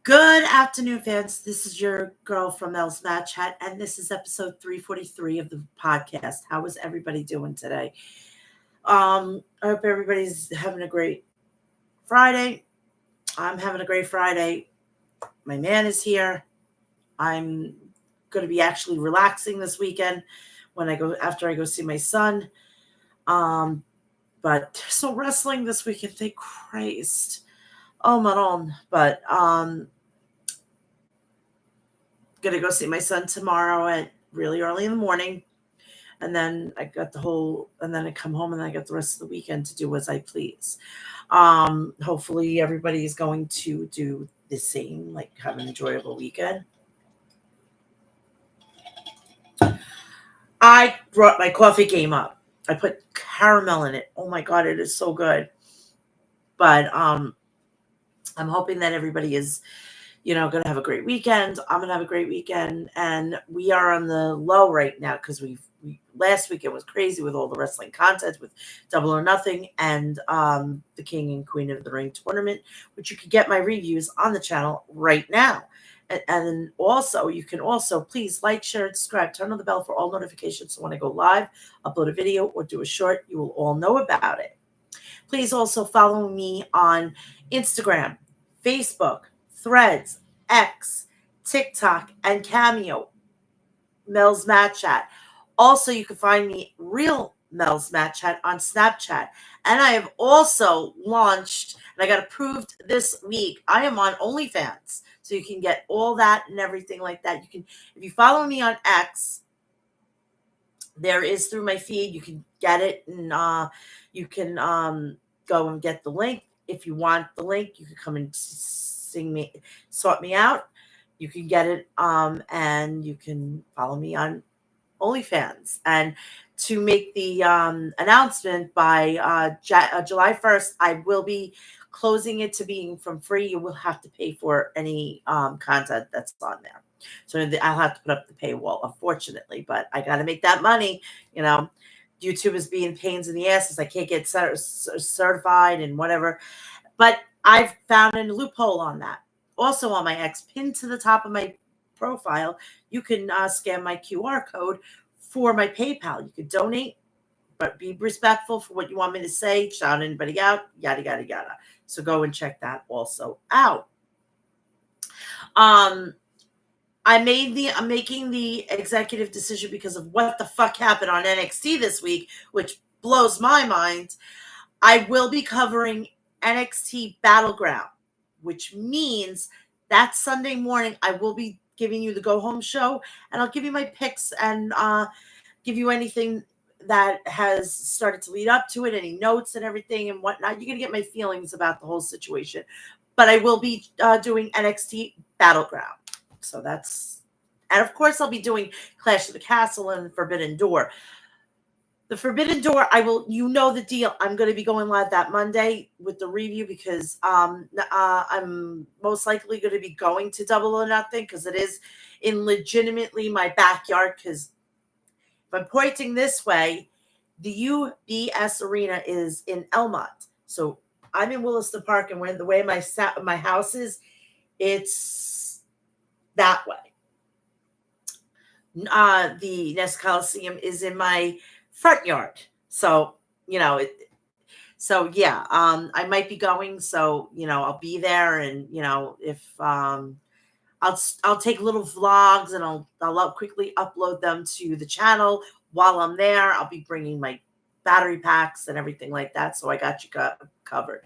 Good afternoon, fans. This is your girl from Mel'S Mat Chat, and this is episode 343 of the podcast. How is everybody doing today? I hope everybody's having a great Friday. I'm having a great Friday. My man is here. I'm going to be actually relaxing this weekend after I go see my son. But so wrestling this weekend, thank Christ. Oh, my own. But gonna go see my son tomorrow at really early in the morning, and then I come home and I got the rest of the weekend to do as I please. Hopefully everybody is going to do the same, like have an enjoyable weekend. I brought my coffee game up. I put caramel in it. Oh my god, it is so good. But I'm hoping that everybody is going to have a great weekend. I'm going to have a great weekend. And we are on the low right now because last weekend was crazy with all the wrestling content with Double or Nothing and the King and Queen of the Ring tournament, which you can get my reviews on the channel right now. And also, you can also please like, share, and subscribe. Turn on the bell for all notifications. So when I go live, upload a video, or do a short, you will all know about it. Please also follow me on Instagram, Facebook, Threads, X, TikTok, and Cameo, Mel'S Mat Chat. Also, you can find me real Mel'S Mat Chat on Snapchat. And I have also launched, and I got approved this week, I am on OnlyFans. So you can get all that and everything like that. You can, if you follow me on X, there is through my feed. You can get it, and you can go and get the link. If you want the link, you can come and sort me out. You can get it, and you can follow me on OnlyFans. And to make the announcement, by July 1st, I will be closing it to being from free. You will have to pay for any content that's on there. So I'll have to put up the paywall, unfortunately, but I got to make that money. YouTube is being pains in the asses. I can't get certified and whatever, but I've found a loophole on that. Also on my X, pinned to the top of my profile, you can scan my QR code for my PayPal. You could donate, but be respectful for what you want me to say, shout anybody out, yada, yada, yada. So go and check that also out. I'm making the executive decision because of what the fuck happened on NXT this week, which blows my mind. I will be covering NXT Battleground, which means that Sunday morning I will be giving you the go home show, and I'll give you my picks and give you anything that has started to lead up to it, any notes and everything and whatnot. You're going to get my feelings about the whole situation, but I will be doing NXT Battleground. So and of course I'll be doing Clash of the Castle and Forbidden Door. The Forbidden Door, the deal. I'm going to be going live that Monday with the review because I'm most likely going to be going to Double or Nothing because it is in legitimately my backyard. Because if I'm pointing this way, the UBS Arena is in Elmont. So I'm in Williston Park, and the way my house is, it's that way. The Nest Coliseum is in my front yard. So, I might be going. So, I'll be there, and, if I'll take little vlogs, and I'll quickly upload them to the channel while I'm there. I'll be bringing my battery packs and everything like that. So I got you covered.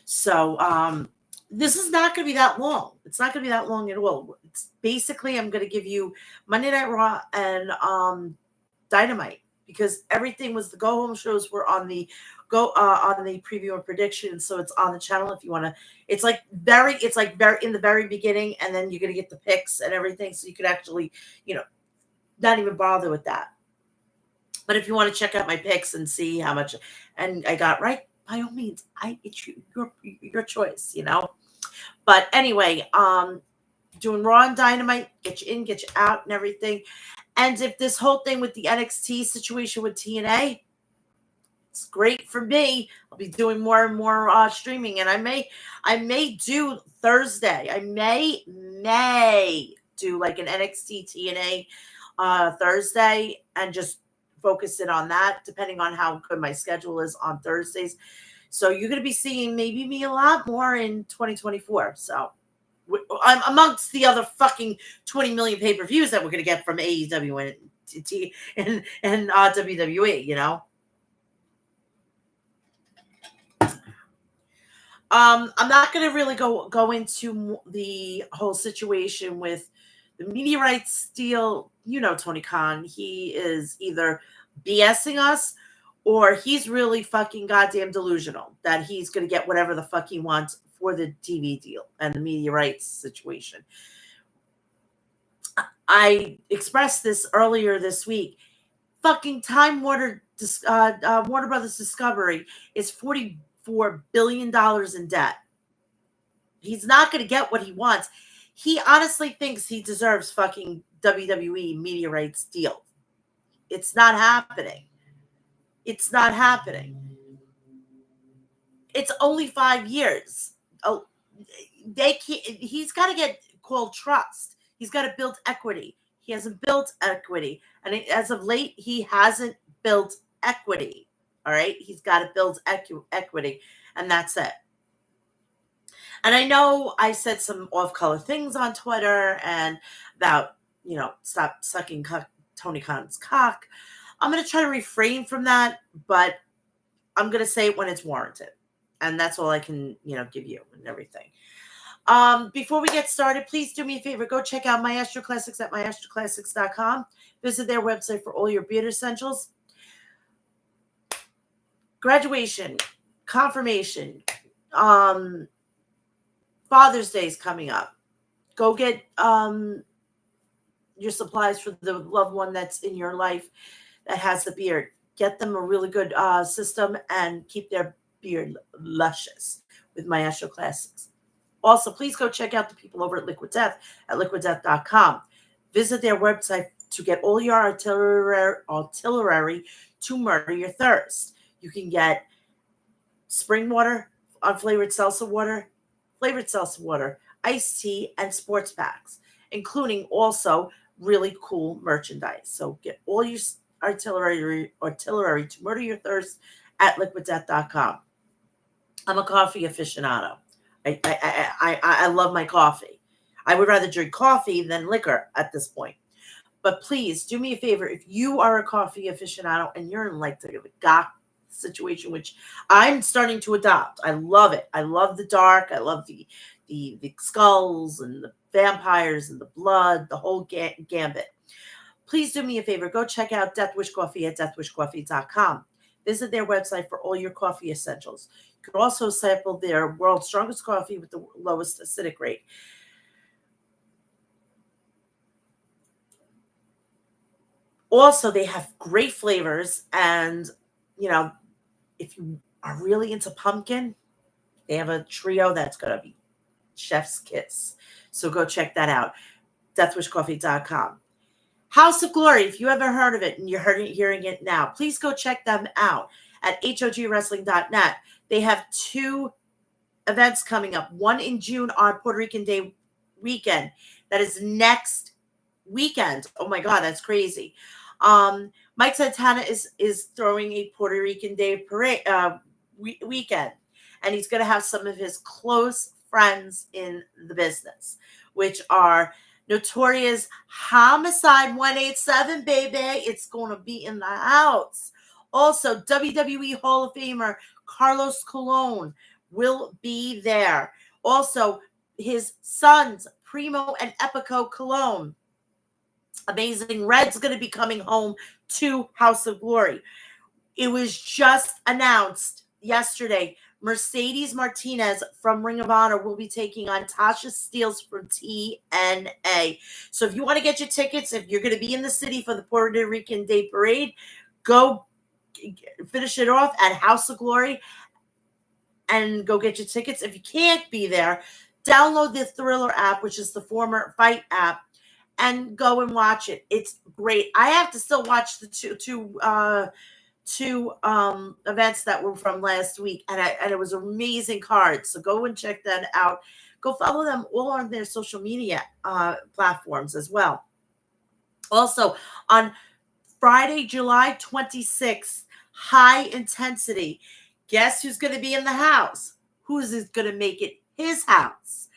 So, this is not going to be that long. It's not going to be that long at all. It's basically, I'm going to give you Monday Night Raw and Dynamite, because everything was the go home shows were on the preview and prediction. So it's on the channel if you want to. It's like very in the very beginning, and then you're going to get the picks and everything. So you could actually, not even bother with that. But if you want to check out my picks and see how much and I got right, by all means, it's your choice, But anyway, doing Raw and Dynamite, get you in, get you out, and everything. And if this whole thing with the NXT situation with TNA, It's great for me. I'll be doing more and more streaming, and I may do Thursday. I may do like an NXT TNA Thursday and just focus it on that, depending on how good my schedule is on Thursdays. So you're going to be seeing maybe me a lot more in 2024. So I'm amongst the other fucking 20 million pay-per-views that we're going to get from AEW and WWE, you know. I'm not going to really go into the whole situation with the media rights deal. You know, Tony Khan, he is either BSing us or he's really fucking goddamn delusional that he's going to get whatever the fuck he wants for the TV deal and the media rights situation. I expressed this earlier this week. Fucking Time Warner Brothers Discovery is $44 billion in debt. He's not going to get what he wants. He honestly thinks he deserves fucking WWE media rights deal. It's not happening. It's not happening. It's only 5 years. Oh, he's got to get called trust. He's got to build equity. He hasn't built equity. And as of late, he hasn't built equity. All right? He's got to build equity. And that's it. And I know I said some off-color things on Twitter and about, you know, stop sucking Tony Khan's cock. I'm going to try to refrain from that, but I'm going to say it when it's warranted. And that's all I can, you know, give you and everything. Before we get started, please do me a favor. Go check out Maestro Classics at maestroclassics.com. Visit their website for all your beard essentials. Graduation, confirmation, Father's Day is coming up. Go get your supplies for the loved one that's in your life that has a beard. Get them a really good system and keep their beard luscious with Maestro Classics. Also, please go check out the people over at Liquid Death at liquiddeath.com. Visit their website to get all your artillery to murder your thirst. You can get spring water, unflavored seltzer water, flavored seltzer water, iced tea, and sports packs, including also really cool merchandise. So get all your artillery to murder your thirst at liquiddeath.com. I'm a coffee aficionado. I love my coffee. I would rather drink coffee than liquor at this point. But please do me a favor. If you are a coffee aficionado and you're in like the goth situation, which I'm starting to adopt, I love it. I love the dark. I love the skulls and the vampires and the blood, the whole gambit. Please do me a favor. Go check out Death Wish Coffee at deathwishcoffee.com. Visit their website for all your coffee essentials. You can also sample their world's strongest coffee with the lowest acidic rate. Also, they have great flavors. And, you know, if you are really into pumpkin, they have a trio that's going to be chef's kiss. So go check that out. deathwishcoffee.com. House of Glory, if you haven't heard of it and you're hearing it now, please go check them out at hogwrestling.net. They have 2 events coming up. One in June on Puerto Rican Day weekend. That is next weekend. Oh my God, that's crazy. Mike Santana is throwing a Puerto Rican Day parade weekend, and he's going to have some of his close friends in the business, which are Notorious Homicide 187, baby. It's going to be in the house. Also, WWE Hall of Famer Carlos Colon will be there. Also, his sons, Primo and Epico Colon. Amazing Red's going to be coming home to House of Glory. It was just announced yesterday. Mercedes Martinez from Ring of Honor will be taking on Tasha Steelz from TNA. So if you want to get your tickets, if you're going to be in the city for the Puerto Rican Day Parade, go finish it off at House of Glory and go get your tickets. If you can't be there, download the Thriller app, which is the former Fight app, and go and watch it. It's great. I have to still watch the two events that were from last week, and it was amazing cards. So go and check that out. Go follow them all on their social media platforms as well. Also, on Friday, July 26th, high intensity. Guess who's going to be in the house? Who's going to make it his house?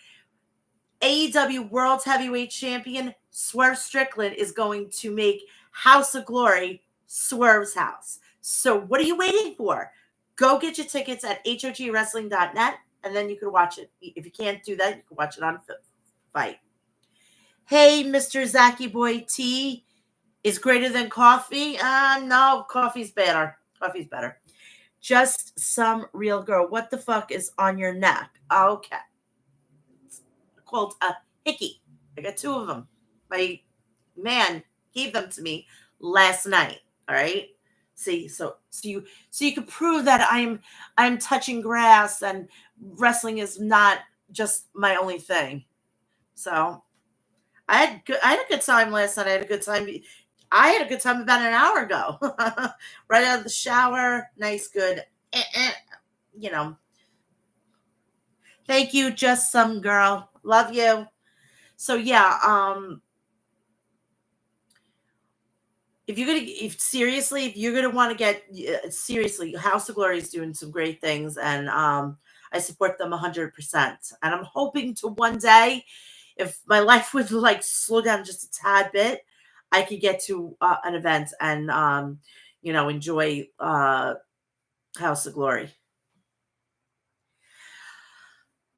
AEW World Heavyweight Champion Swerve Strickland is going to make House of Glory Swerve's house. So what are you waiting for? Go get your tickets at hogwrestling.net, and then you can watch it. If you can't do that, you can watch it on Fight. Hey, Mr. Zacky Boy T is greater than coffee. No, coffee's better. Coffee's better. Just some real girl. What the fuck is on your neck? Okay. It's called a hickey. I got two of them. My man gave them to me last night. All right. See, so you can prove that I'm touching grass and wrestling is not just my only thing. So I had a good time last night. I had a good time about an hour ago. Right out of the shower. Nice, good. You know. Thank you, just some girl. Love you. So yeah, if you're gonna want to get seriously, House of Glory is doing some great things, and I support them 100%. And I'm hoping to one day, if my life would like slow down just a tad bit, I could get to an event and enjoy House of Glory.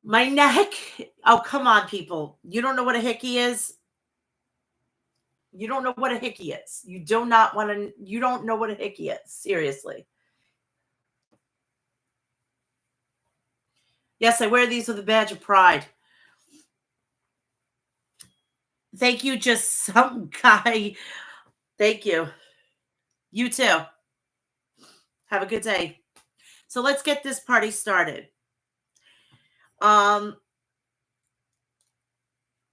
My neck. Oh, come on, people. You don't know what a hickey is? You don't know what a hickey is. You don't know what a hickey is. Seriously. Yes, I wear these with a badge of pride. Thank you, just some guy. Thank you. You too. Have a good day. So let's get this party started.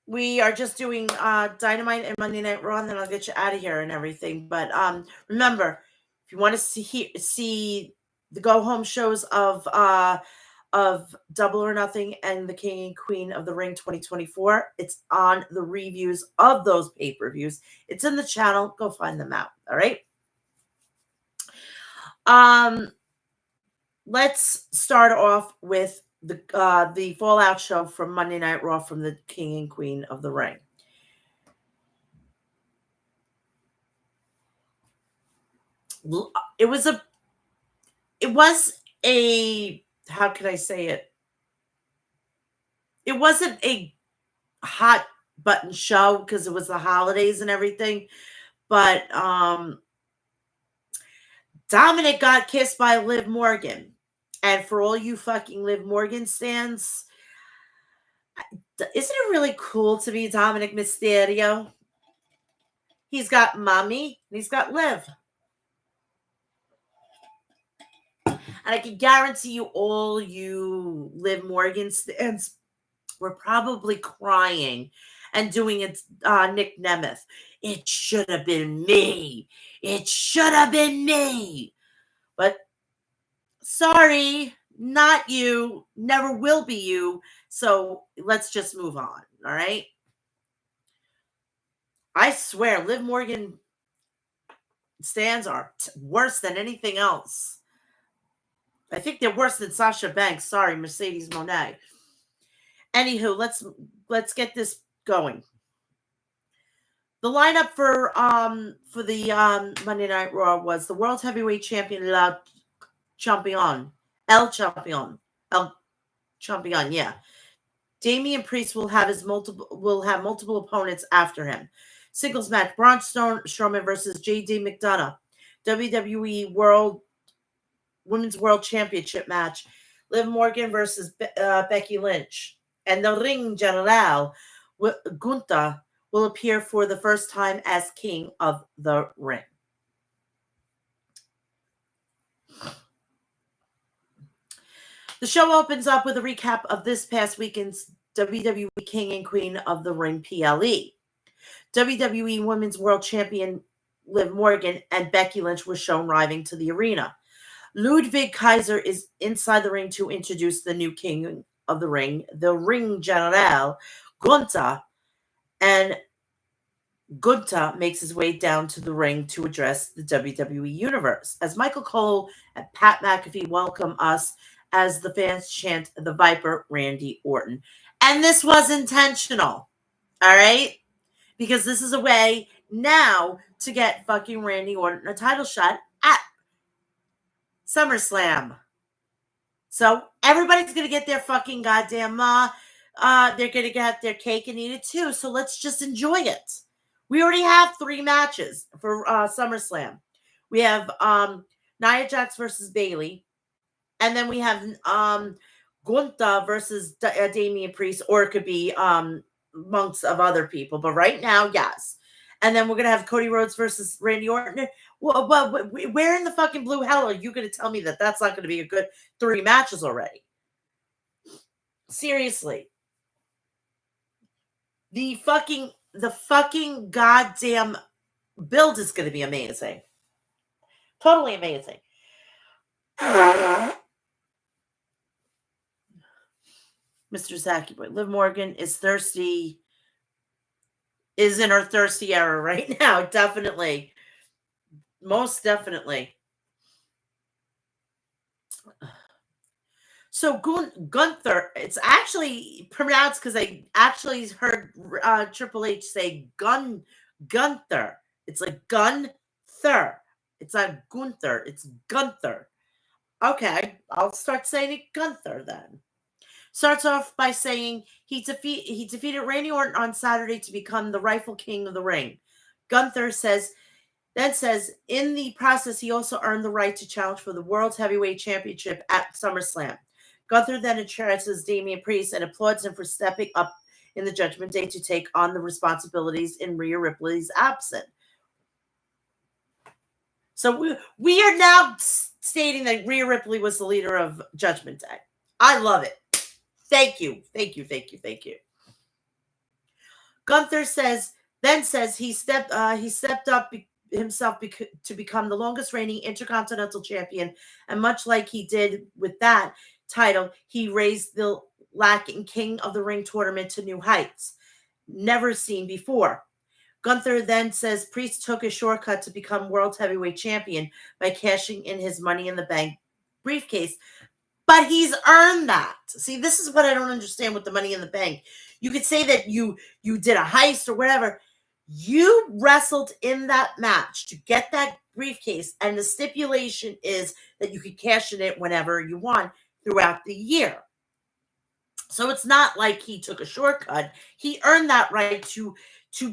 We are just doing Dynamite and Monday Night Raw, and then I'll get you out of here and everything. But remember, if you want to see the go home shows of Double or Nothing and the King and Queen of the Ring 2024, it's on the reviews of those pay-per-views. It's in the channel. Go find them out. All right. Let's start off with the Fallout show from Monday Night Raw from the King and Queen of the Ring. It was a how can I say it? It wasn't a hot button show because it was the holidays and everything, but Dominic got kissed by Liv Morgan. And for all you fucking Liv Morgan stands, isn't it really cool to be Dominic Mysterio? He's got Mommy and he's got Liv. And I can guarantee you all you Liv Morgan stands were probably crying and doing it Nick Nemeth. It should have been me. It should have been me. But sorry, not you. Never will be you. So let's just move on. All right. I swear, Liv Morgan stands are worse than anything else. I think they're worse than Sasha Banks. Sorry, Mercedes Moné. Anywho, let's get this going. The lineup for the Monday Night Raw was the World Heavyweight Champion El Champion, yeah. Damian Priest will have multiple opponents after him. Singles match: Braun Strowman versus J.D. McDonough. WWE Women's World Championship match: Liv Morgan versus Becky Lynch. And the Ring General, Gunther, will appear for the first time as King of the Ring. The show opens up with a recap of this past weekend's WWE King and Queen of the Ring PLE. WWE Women's World Champion Liv Morgan, and Becky Lynch were shown arriving to the arena. Ludwig Kaiser is inside the ring to introduce the new king of the ring, the Ring General, Gunther, and Gunther makes his way down to the ring to address the WWE Universe. As Michael Cole and Pat McAfee welcome us as the fans chant the Viper, Randy Orton. And this was intentional, all right? Because this is a way now to get fucking Randy Orton a title shot at SummerSlam. So everybody's going to get their fucking goddamn they're going to get their cake and eat it too. So let's just enjoy it. We already have 3 matches for SummerSlam. We have Nia Jax versus Bayley. And then we have Gunther versus Damian Priest. Or it could be monks of other people. But right now, yes. And then we're going to have Cody Rhodes versus Randy Orton. Well, where in the fucking blue hell are you going to tell me that that's not going to be a good 3 matches already? Seriously. The fucking goddamn build is going to be amazing. Totally amazing. Mr. Zaki Boy. Liv Morgan is thirsty. Is in her thirsty era right now. Definitely. Most definitely. So Gunther, it's actually pronounced because I actually heard Triple H say Gunther. It's like Gunther. It's not Gunther. It's Gunther. Okay, I'll start saying it Gunther then. Starts off by saying he defeated Randy Orton on Saturday to become the rightful king of the ring. Gunther says in the process he also earned the right to challenge for the World Heavyweight Championship at SummerSlam. Gunther then addresses Damian Priest and applauds him for stepping up in the Judgment Day to take on the responsibilities in Rhea Ripley's absence. So we are now stating that Rhea Ripley was the leader of Judgment Day. I love it. Thank you. Gunther says he stepped up himself to become the longest reigning Intercontinental Champion, and much like he did with that title, he raised the lacking King of the Ring tournament to new heights, never seen before. Gunther then says Priest took a shortcut to become World Heavyweight Champion by cashing in his Money in the Bank briefcase, but he's earned that. See, this is what I don't understand with the Money in the Bank. You could say that you did a heist or whatever. You wrestled in that match to get that briefcase, and the stipulation is that you could cash in it whenever you want throughout the year. So it's not like he took a shortcut. He earned that right to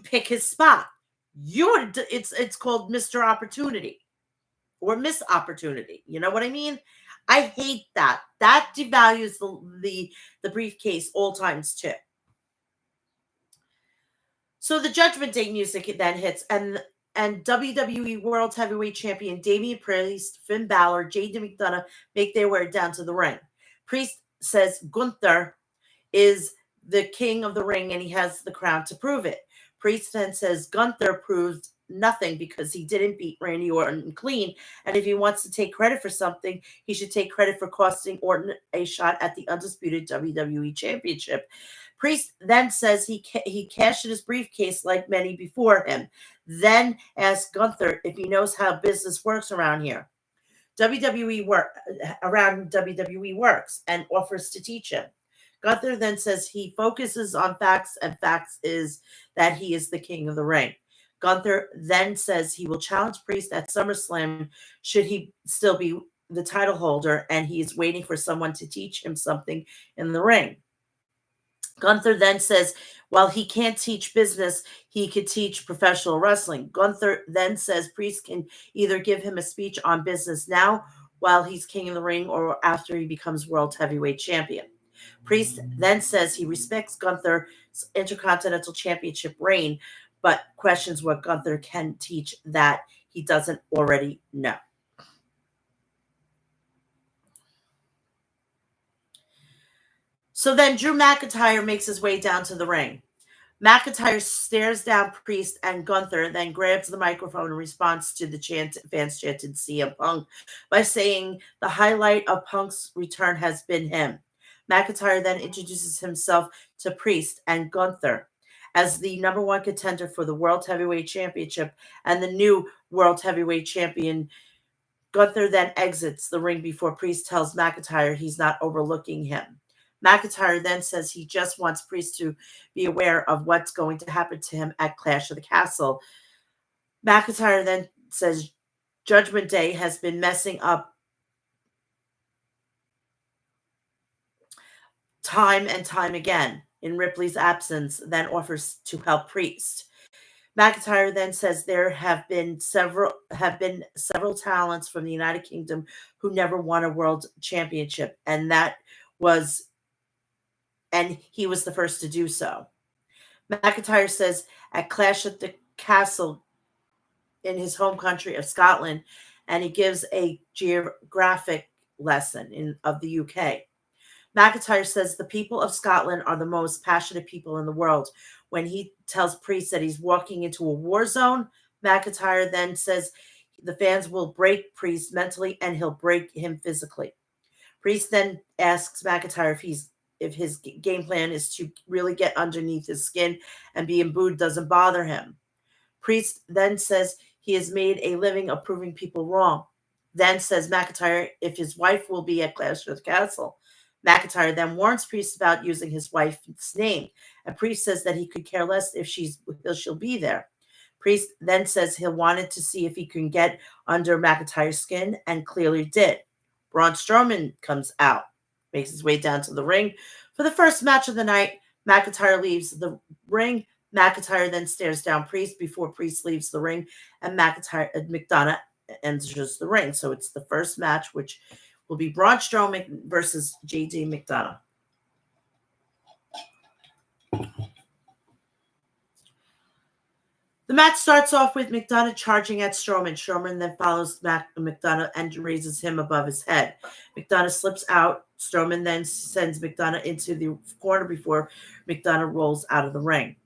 pick his spot. It's called Mr. Opportunity or Miss Opportunity. You know what I mean? I hate that. That devalues the briefcase all times too. So the Judgment Day music then hits, and WWE World Heavyweight Champion Damian Priest, Finn Balor, JD McDonough make their way down to the ring. Priest says Gunther is the king of the ring and he has the crown to prove it. Priest then says Gunther proved nothing because he didn't beat Randy Orton clean, and if he wants to take credit for something, he should take credit for costing Orton a shot at the undisputed WWE Championship. Priest then says he cashed in his briefcase like many before him, then asks Gunther if he knows how business works around here. WWE works, and offers to teach him. Gunther then says he focuses on facts, and facts is that he is the king of the ring. Gunther then says he will challenge Priest at SummerSlam should he still be the title holder, and he is waiting for someone to teach him something in the ring. Gunther then says while he can't teach business, he could teach professional wrestling. Gunther then says Priest can either give him a speech on business now while he's king of the ring or after he becomes World Heavyweight Champion. Priest then says he respects Gunther's Intercontinental Championship reign, but questions what Gunther can teach that he doesn't already know. So then Drew McIntyre makes his way down to the ring. McIntyre stares down Priest and Gunther, then grabs the microphone in response to the fans chanted CM Punk by saying the highlight of Punk's return has been him. McIntyre then introduces himself to Priest and Gunther as the number one contender for the World Heavyweight Championship and the new World Heavyweight Champion. Gunther then exits the ring before Priest tells McIntyre he's not overlooking him. McIntyre then says he just wants Priest to be aware of what's going to happen to him at Clash of the Castle. McIntyre then says Judgment Day has been messing up time and time again in Ripley's absence, then offers to help Priest. McIntyre then says there have been several talents from the United Kingdom who never won a world championship, and he was the first to do so. McIntyre says at Clash at the Castle in his home country of Scotland, and he gives a geographic lesson of the UK. McIntyre says the people of Scotland are the most passionate people in the world. When he tells Priest that he's walking into a war zone, McIntyre then says the fans will break Priest mentally and he'll break him physically. Priest then asks McIntyre if his game plan is to really get underneath his skin and being booed doesn't bother him. Priest then says he has made a living of proving people wrong. Then says McIntyre if his wife will be at Clash of the Castle. McIntyre then warns Priest about using his wife's name, and Priest says that he could care less if she'll be there. Priest then says he'll wanted to see if he can get under McIntyre's skin, and clearly did. Braun Strowman comes out, makes his way down to the ring. For the first match of the night, McIntyre leaves the ring. McIntyre then stares down Priest before Priest leaves the ring, and McDonough enters the ring. So it's the first match, which will be Braun Strowman versus JD McDonough. The match starts off with McDonough charging at Strowman. Strowman then follows McDonough and raises him above his head. McDonough slips out. Strowman then sends McDonough into the corner before McDonough rolls out of the ring.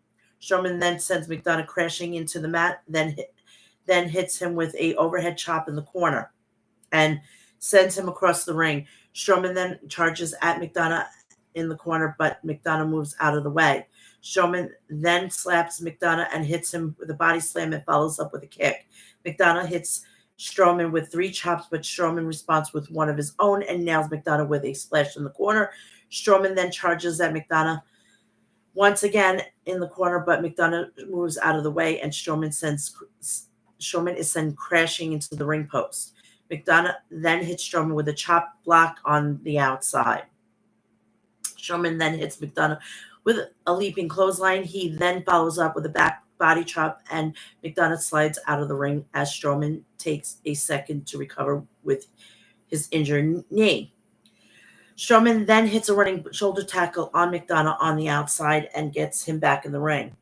Strowman then sends McDonough crashing into the mat, then hits him with an overhead chop in the corner and sends him across the ring. Strowman then charges at McDonough in the corner, but McDonough moves out of the way. Strowman then slaps McDonough and hits him with a body slam and follows up with a kick. McDonough hits Strowman with 3 chops, but Strowman responds with one of his own and nails McDonough with a splash in the corner. Strowman then charges at McDonough once again in the corner, but McDonough moves out of the way, and Strowman is sent crashing into the ring post. McDonough then hits Strowman with a chop block on the outside. Strowman then hits McDonough with a leaping clothesline. He then follows up with a back body chop, and McDonough slides out of the ring as Strowman takes a second to recover with his injured knee. Strowman then hits a running shoulder tackle on McDonough on the outside and gets him back in the ring.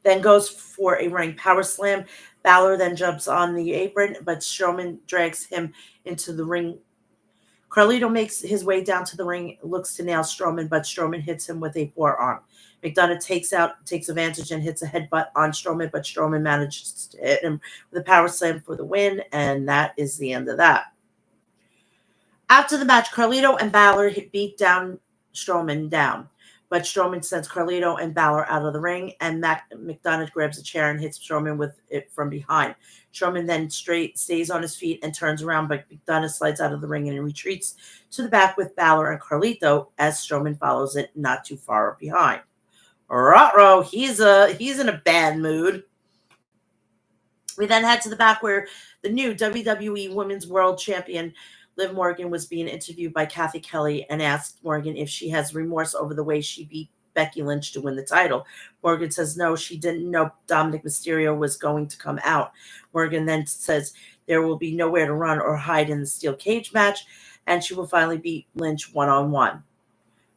Then goes for a running power slam. Balor then jumps on the apron, but Strowman drags him into the ring. Carlito makes his way down to the ring, looks to nail Strowman, but Strowman hits him with a forearm. McDonough takes advantage and hits a headbutt on Strowman, but Strowman manages to hit him with a power slam for the win, and that is the end of that. After the match, Carlito and Balor beat down Strowman down. But Strowman sends Carlito and Balor out of the ring, and McDonough grabs a chair and hits Strowman with it from behind. Strowman then stays on his feet and turns around, but McDonough slides out of the ring and retreats to the back with Balor and Carlito as Strowman follows it not too far behind. Ruh-roh, he's in a bad mood. We then head to the back where the new WWE Women's World Champion Liv Morgan was being interviewed by Kathy Kelly and asked Morgan if she has remorse over the way she beat Becky Lynch to win the title. Morgan says no, she didn't know Dominic Mysterio was going to come out. Morgan then says there will be nowhere to run or hide in the steel cage match, and she will finally beat Lynch one-on-one.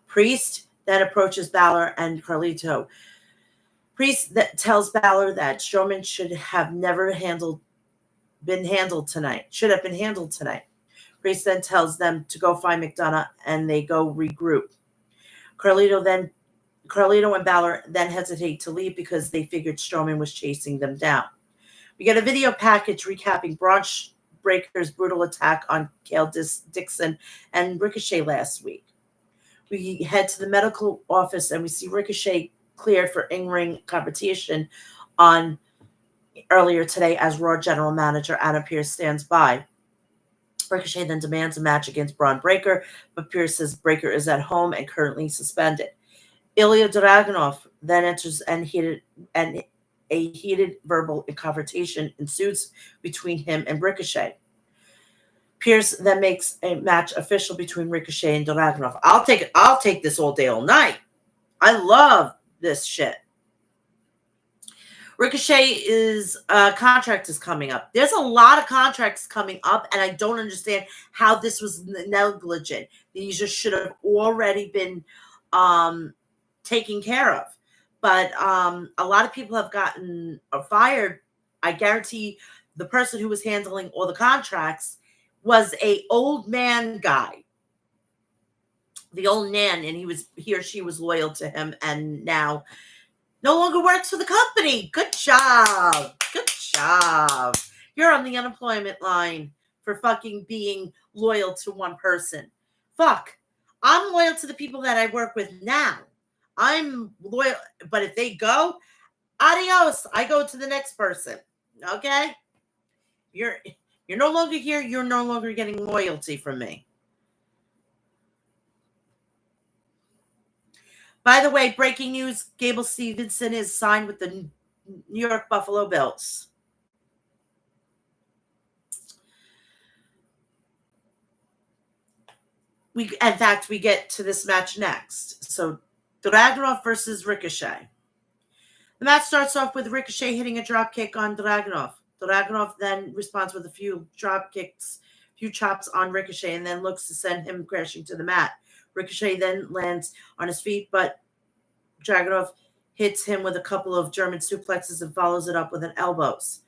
Priest then approaches Balor and Carlito. Priest tells Balor that Strowman should have never handled been handled tonight. Should have been handled tonight. Grace then tells them to go find McDonough, and they go regroup. Carlito and Balor then hesitate to leave because they figured Strowman was chasing them down. We get a video package recapping Braun Breaker's brutal attack on Cale Dixon and Ricochet last week. We head to the medical office and we see Ricochet cleared for in-ring competition on earlier today as Raw General Manager Adam Pearce stands by. Ricochet then demands a match against Braun Breaker, but Pearce says Breaker is at home and currently suspended. Ilya Dragunov then enters and a heated verbal confrontation ensues between him and Ricochet. Pearce then makes a match official between Ricochet and Dragunov. I'll take this all day, all night. I love this shit. Ricochet's contract is coming up. There's a lot of contracts coming up, and I don't understand how this was negligent. These should have already been taken care of. But a lot of people have gotten fired. I guarantee the person who was handling all the contracts was a old man guy. The old man, and he or she was loyal to him, and now no longer works for the company. Good job. Good job. You're on the unemployment line for fucking being loyal to one person. Fuck. I'm loyal to the people that I work with now. I'm loyal, but if they go, adios. I go to the next person. Okay? You're no longer here. You're no longer getting loyalty from me. By the way, breaking news, Gable Stevenson is signed with the New York Buffalo Bills. In fact, we get to this match next. So, Dragunov versus Ricochet. The match starts off with Ricochet hitting a drop kick on Dragunov. Dragunov then responds with a few drop kicks, few chops on Ricochet, and then looks to send him crashing to the mat. Ricochet then lands on his feet, but Dragunov hits him with a couple of German suplexes and follows it up with an elbows.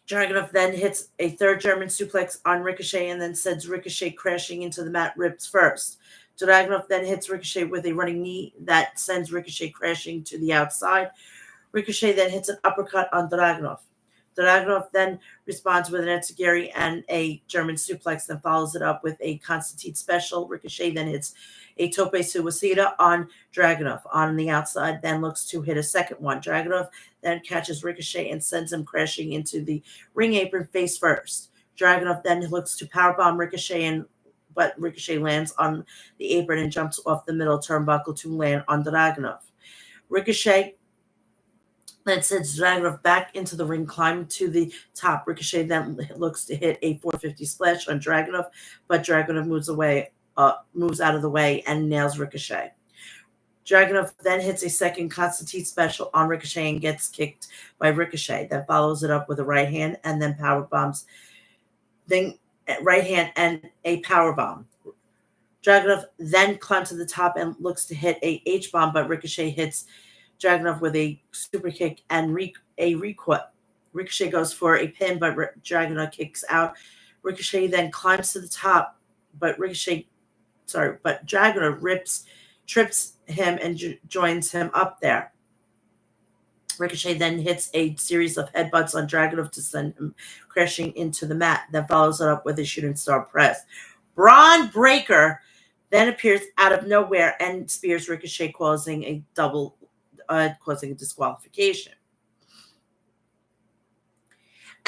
Dragunov then hits a third German suplex on Ricochet and then sends Ricochet crashing into the mat ribs first. Dragunov then hits Ricochet with a running knee that sends Ricochet crashing to the outside. Ricochet then hits an uppercut on Dragunov. Dragunov then responds with an enziguri and a German suplex, then follows it up with a Constantine special. Ricochet then hits a tope suicida on Dragunov on the outside, then looks to hit a second one. Dragunov then catches Ricochet and sends him crashing into the ring apron face first. Dragunov then looks to powerbomb Ricochet, but Ricochet lands on the apron and jumps off the middle turnbuckle to land on Dragunov. Ricochet then sends Dragunov back into the ring, climbing to the top. Ricochet then looks to hit a 450 splash on Dragunov, but Dragunov moves out of the way and nails Ricochet. Dragunov then hits a second Constantine special on Ricochet and gets kicked by Ricochet. Then follows it up with a right hand and then power bombs. Then right hand and a power bomb. Dragunov then climbs to the top and looks to hit a H-bomb, but Ricochet hits Dragunov with a super kick and a recoil. Ricochet goes for a pin, but Dragunov kicks out. Ricochet then climbs to the top, but Dragunov trips him and joins him up there. Ricochet then hits a series of headbutts on Dragunov to send him crashing into the mat, then follows it up with a shooting star press. Braun Breaker then appears out of nowhere and spears Ricochet, causing a disqualification.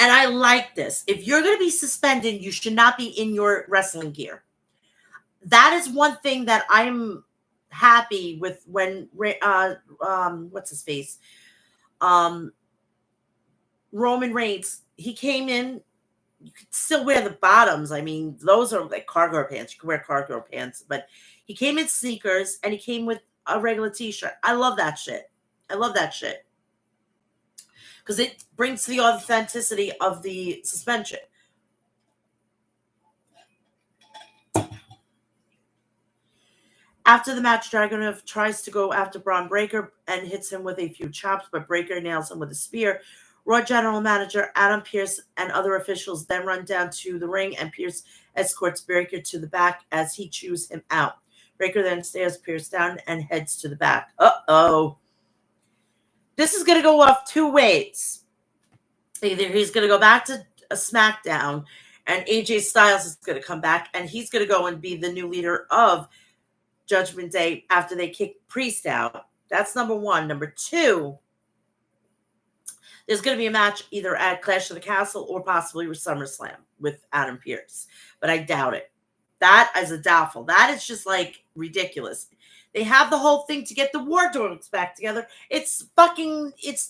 And I like this. If you're going to be suspended, you should not be in your wrestling gear. That is one thing that I'm happy with when what's his face? Roman Reigns, he came in, you could still wear the bottoms. I mean, those are like cargo pants. You can wear cargo pants, but he came in sneakers and he came with a regular t-shirt. I love that shit. Because it brings the authenticity of the suspension. After the match, Dragunov tries to go after Braun Breaker and hits him with a few chops, but Breaker nails him with a spear. Raw general manager Adam Pearce and other officials then run down to the ring, and Pearce escorts Breakker to the back as he chews him out. Breakker then stares Pearce down and heads to the back. Uh-oh. This is going to go off two ways. Either he's going to go back to a SmackDown, and AJ Styles is going to come back, and he's going to go and be the new leader of Judgment Day after they kick Priest out. That's number one. Number two, there's going to be a match either at Clash of the Castle or possibly with SummerSlam with Adam Pearce. But I doubt it. That is a doubtful. That is just like ridiculous. They have the whole thing to get the War Dogs back together. It's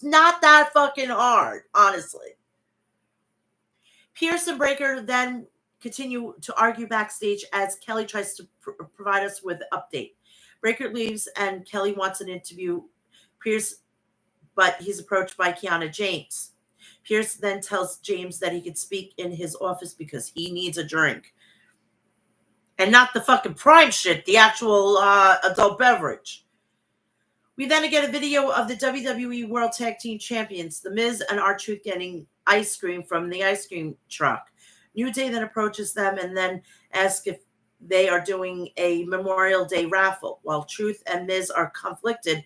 not that fucking hard, honestly. Pearce and Breakker then continue to argue backstage as Kelly tries to provide us with an update. Breakker leaves and Kelly wants an interview Pearce, but he's approached by Kiana James. Pearce then tells James that he could speak in his office because he needs a drink. And not the fucking prime shit, the actual adult beverage. We then get a video of the WWE World Tag Team Champions, The Miz and R-Truth, getting ice cream from the ice cream truck. New Day then approaches them and then asks if they are doing a Memorial Day raffle. While Truth and Miz are conflicted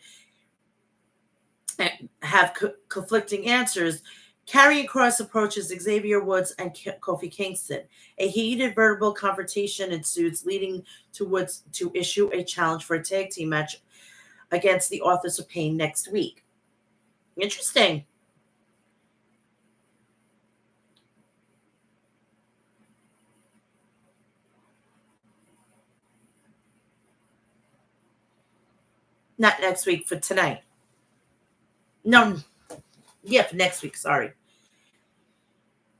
and have conflicting answers, Karrion Kross approaches Xavier Woods and Kofi Kingston. A heated verbal confrontation ensues, leading to Woods to issue a challenge for a tag team match against the Authors of Pain next week. Interesting. Not next week, for tonight. No. Yeah, for next week, sorry.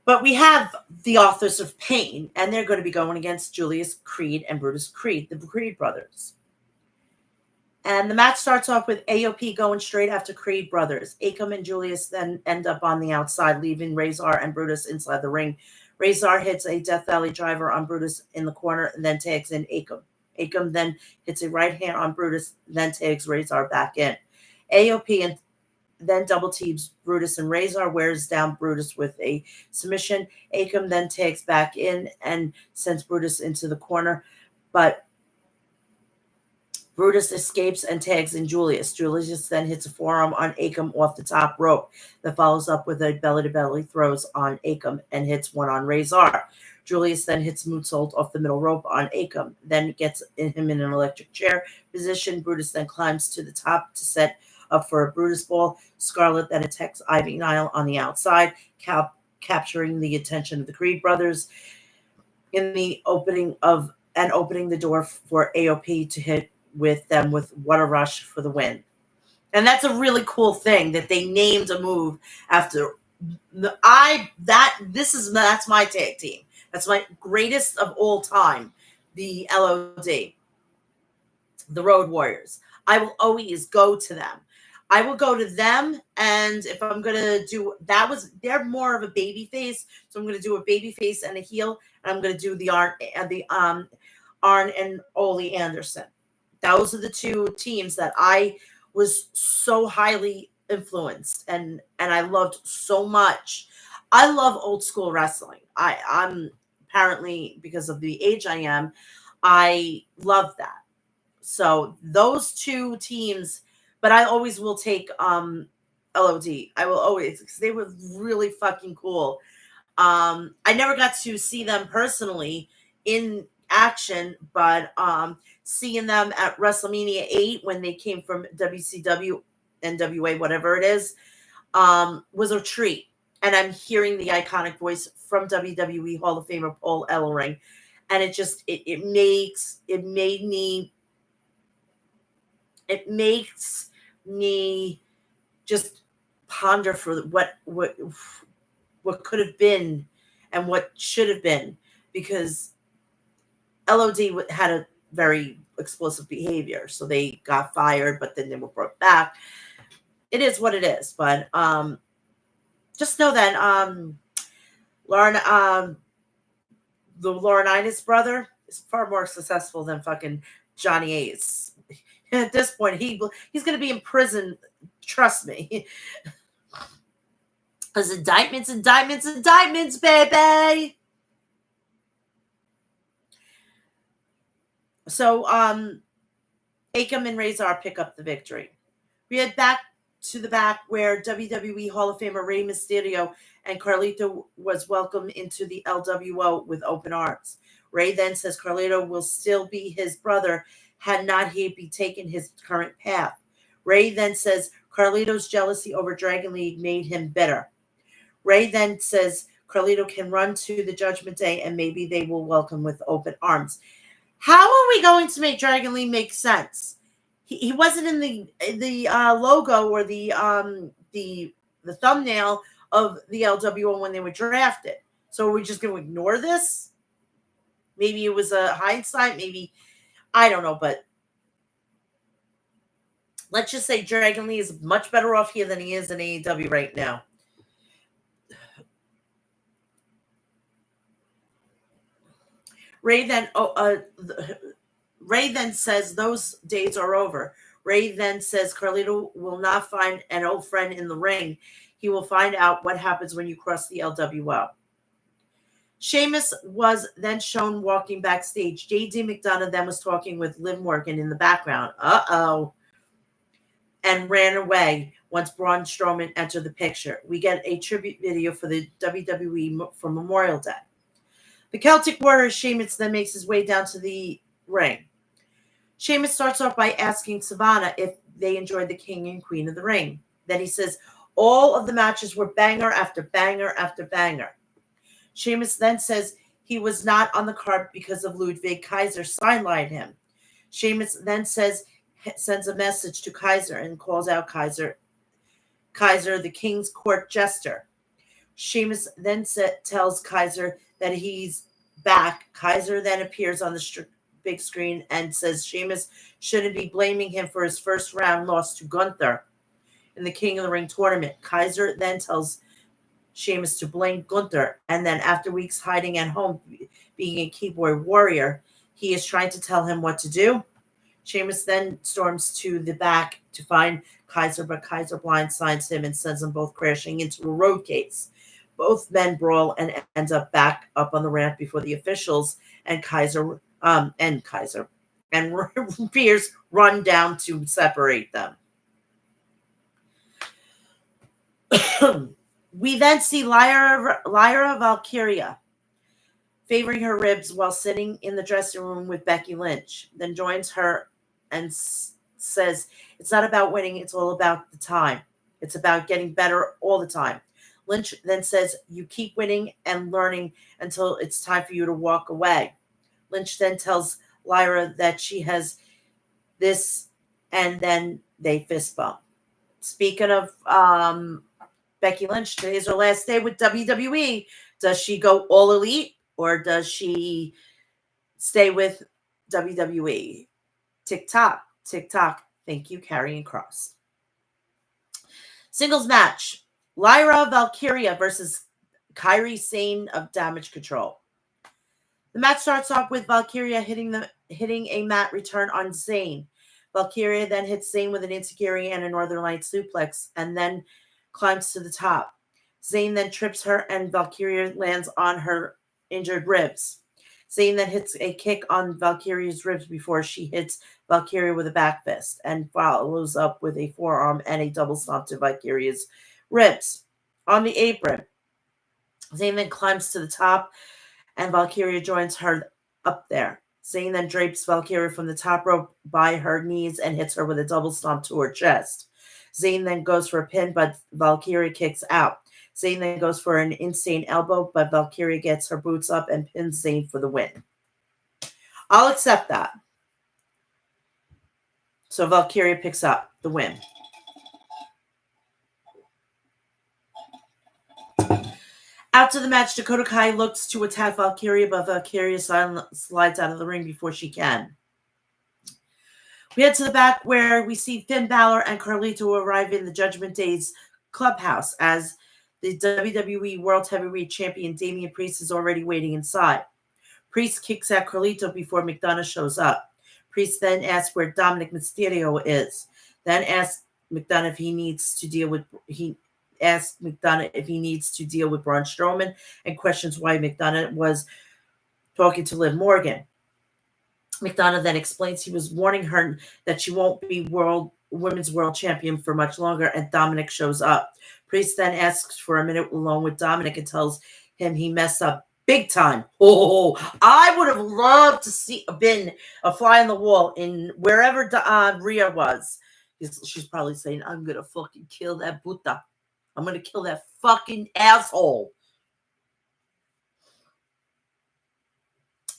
But we have the Authors of Pain, and they're going to be going against Julius Creed and Brutus Creed, the Creed brothers. And the match starts off with AOP going straight after Creed brothers. Akam and Julius then end up on the outside, leaving Razor and Brutus inside the ring. Razor hits a Death Valley driver on Brutus in the corner and then tags in Akam. Akam then hits a right hand on Brutus, then tags Razor back in. AOP and then double teams Brutus, and Razor wears down Brutus with a submission. Akam then tags back in and sends Brutus into the corner, but Brutus escapes and tags in Julius. Julius then hits a forearm on Akam off the top rope that follows up with a belly-to-belly throws on Akam and hits one on Razor. Julius then hits moonsault off the middle rope on Akam, then gets him in an electric chair position. Brutus then climbs to the top to set up for a Brutus ball. Scarlett then attacks Ivy Nile on the outside, capturing the attention of the Creed brothers in the opening the door for AOP to hit with them with What a Rush for the win. And that's a really cool thing that they named a move after that's my tag team. That's my greatest of all time, the LOD, the Road Warriors. I will always go to them. I will go to them, and if I'm gonna do they're more of a baby face, so I'm gonna do a baby face and a heel, and I'm gonna do the Arn and Ole Anderson. Those are the two teams that I was so highly influenced and I loved so much. I love old school wrestling. I'm apparently, because of the age I am, I love that. So those two teams. But I always will take LOD. I will always, because they were really fucking cool. I never got to see them personally in action, but seeing them at WrestleMania 8 when they came from WCW, NWA, whatever it is, was a treat. And I'm hearing the iconic voice from WWE Hall of Famer Paul Ellering. And it just, it makes me just ponder for what could have been and what should have been, because LOD had a very explosive behavior, so they got fired, but then they were brought back. It is what it is, but just know that the Laurinaitis brother is far more successful than fucking Johnny Ace. At this point, he's going to be in prison. Trust me. Because indictments, indictments, indictments, baby. So, Akam and Razor pick up the victory. We head back to the back where WWE Hall of Famer Rey Mysterio and Carlito was welcomed into the LWO with open arms. Rey then says Carlito will still be his brother had not he be taken his current path. Rey then says Carlito's jealousy over Dragon League made him bitter. Rey then says Carlito can run to the Judgment Day and maybe they will welcome with open arms. How are we going to make Dragon League make sense? He wasn't in the logo or the thumbnail of the LWO when they were drafted. So are we just going to ignore this? Maybe it was a hindsight. Maybe, I don't know. But let's just say Dragon League is much better off here than he is in AEW right now. Rey then says those days are over. Rey then says Carlito will not find an old friend in the ring. He will find out what happens when you cross the LWO. Sheamus was then shown walking backstage. JD McDonough then was talking with Liv Morgan in the background. And ran away once Braun Strowman entered the picture. We get a tribute video for the WWE for Memorial Day. The Celtic Warrior Sheamus then makes his way down to the ring. Sheamus starts off by asking Savannah if they enjoyed the King and Queen of the Ring. Then he says all of the matches were banger after banger after banger. Sheamus then says he was not on the card because of Ludwig Kaiser sidelined him. Sheamus then sends a message to Kaiser and calls out Kaiser, the King's Court jester. Sheamus then tells Kaiser that he's back. Kaiser then appears on the big screen and says Sheamus shouldn't be blaming him for his first round loss to Gunther in the King of the Ring tournament. Kaiser then tells Sheamus to blame Gunther, and then after weeks hiding at home, being a keyboard warrior, he is trying to tell him what to do. Sheamus then storms to the back to find Kaiser, but Kaiser blindsides him and sends them both crashing into a road case. Both men brawl and end up back up on the ramp before the officials and Kaiser and Pierce run down to separate them. We then see Lyra Valkyria favoring her ribs while sitting in the dressing room with Becky Lynch, then joins her and says, it's not about winning, it's all about the time. It's about getting better all the time. Lynch then says, you keep winning and learning until it's time for you to walk away. Lynch then tells Lyra that she has this, and then they fist bump. Speaking of Becky Lynch, today is her last day with WWE. Does she go all elite or does she stay with WWE? Tick-tock, tick-tock. Thank you, Karrion Kross. Singles match. Lyra Valkyria versus Kairi Sane of Damage Control. The match starts off with Valkyria hitting a mat return on Zane. Valkyria then hits Zane with an enziguri and a Northern Light suplex and then climbs to the top. Zane then trips her and Valkyria lands on her injured ribs. Zane then hits a kick on Valkyria's ribs before she hits Valkyria with a back fist and follows up with a forearm and a double stomp to Valkyria's ribs. On the apron, Zane then climbs to the top and Valkyria joins her up there. Zane then drapes Valkyria from the top rope by her knees and hits her with a double stomp to her chest. Zane then goes for a pin, but Valkyria kicks out. Zane then goes for an insane elbow, but Valkyria gets her boots up and pins Zane for the win. I'll accept that. So Valkyria picks up the win. After the match, Dakota Kai looks to attack Valkyria, but Valkyria slides out of the ring before she can. We head to the back where we see Finn Balor and Carlito arrive in the Judgment Day's clubhouse as the WWE World Heavyweight Champion Damian Priest is already waiting inside. Priest kicks at Carlito before McDonough shows up. Priest then asks where Dominic Mysterio is. Then asks McDonough if he needs to deal with asks McDonough if he needs to deal with Braun Strowman and questions why McDonough was talking to Liv Morgan. McDonough then explains he was warning her that she won't be women's world champion for much longer, and Dominic shows up. Priest then asks for a minute alone with Dominic and tells him he messed up big time. Oh, I would have loved to been a fly on the wall in wherever Rhea was. She's probably saying, I'm going to fucking kill that Buddha. I'm going to kill that fucking asshole.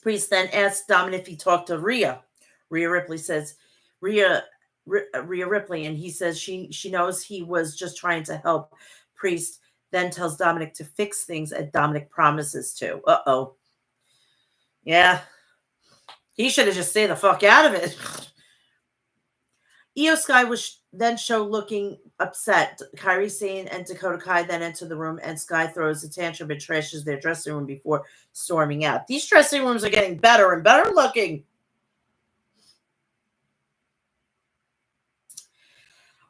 Priest then asks Dominic if he talked to Rhea. Rhea Ripley says, Rhea Ripley, and he says she knows he was just trying to help. Priest then tells Dominic to fix things, and Dominic promises to. Uh-oh. Yeah. He should have just stayed the fuck out of it. Io Sky was then shown looking upset. Kairi Sane and Dakota Kai then enter the room, and Sky throws a tantrum and trashes their dressing room before storming out. These dressing rooms are getting better and better looking.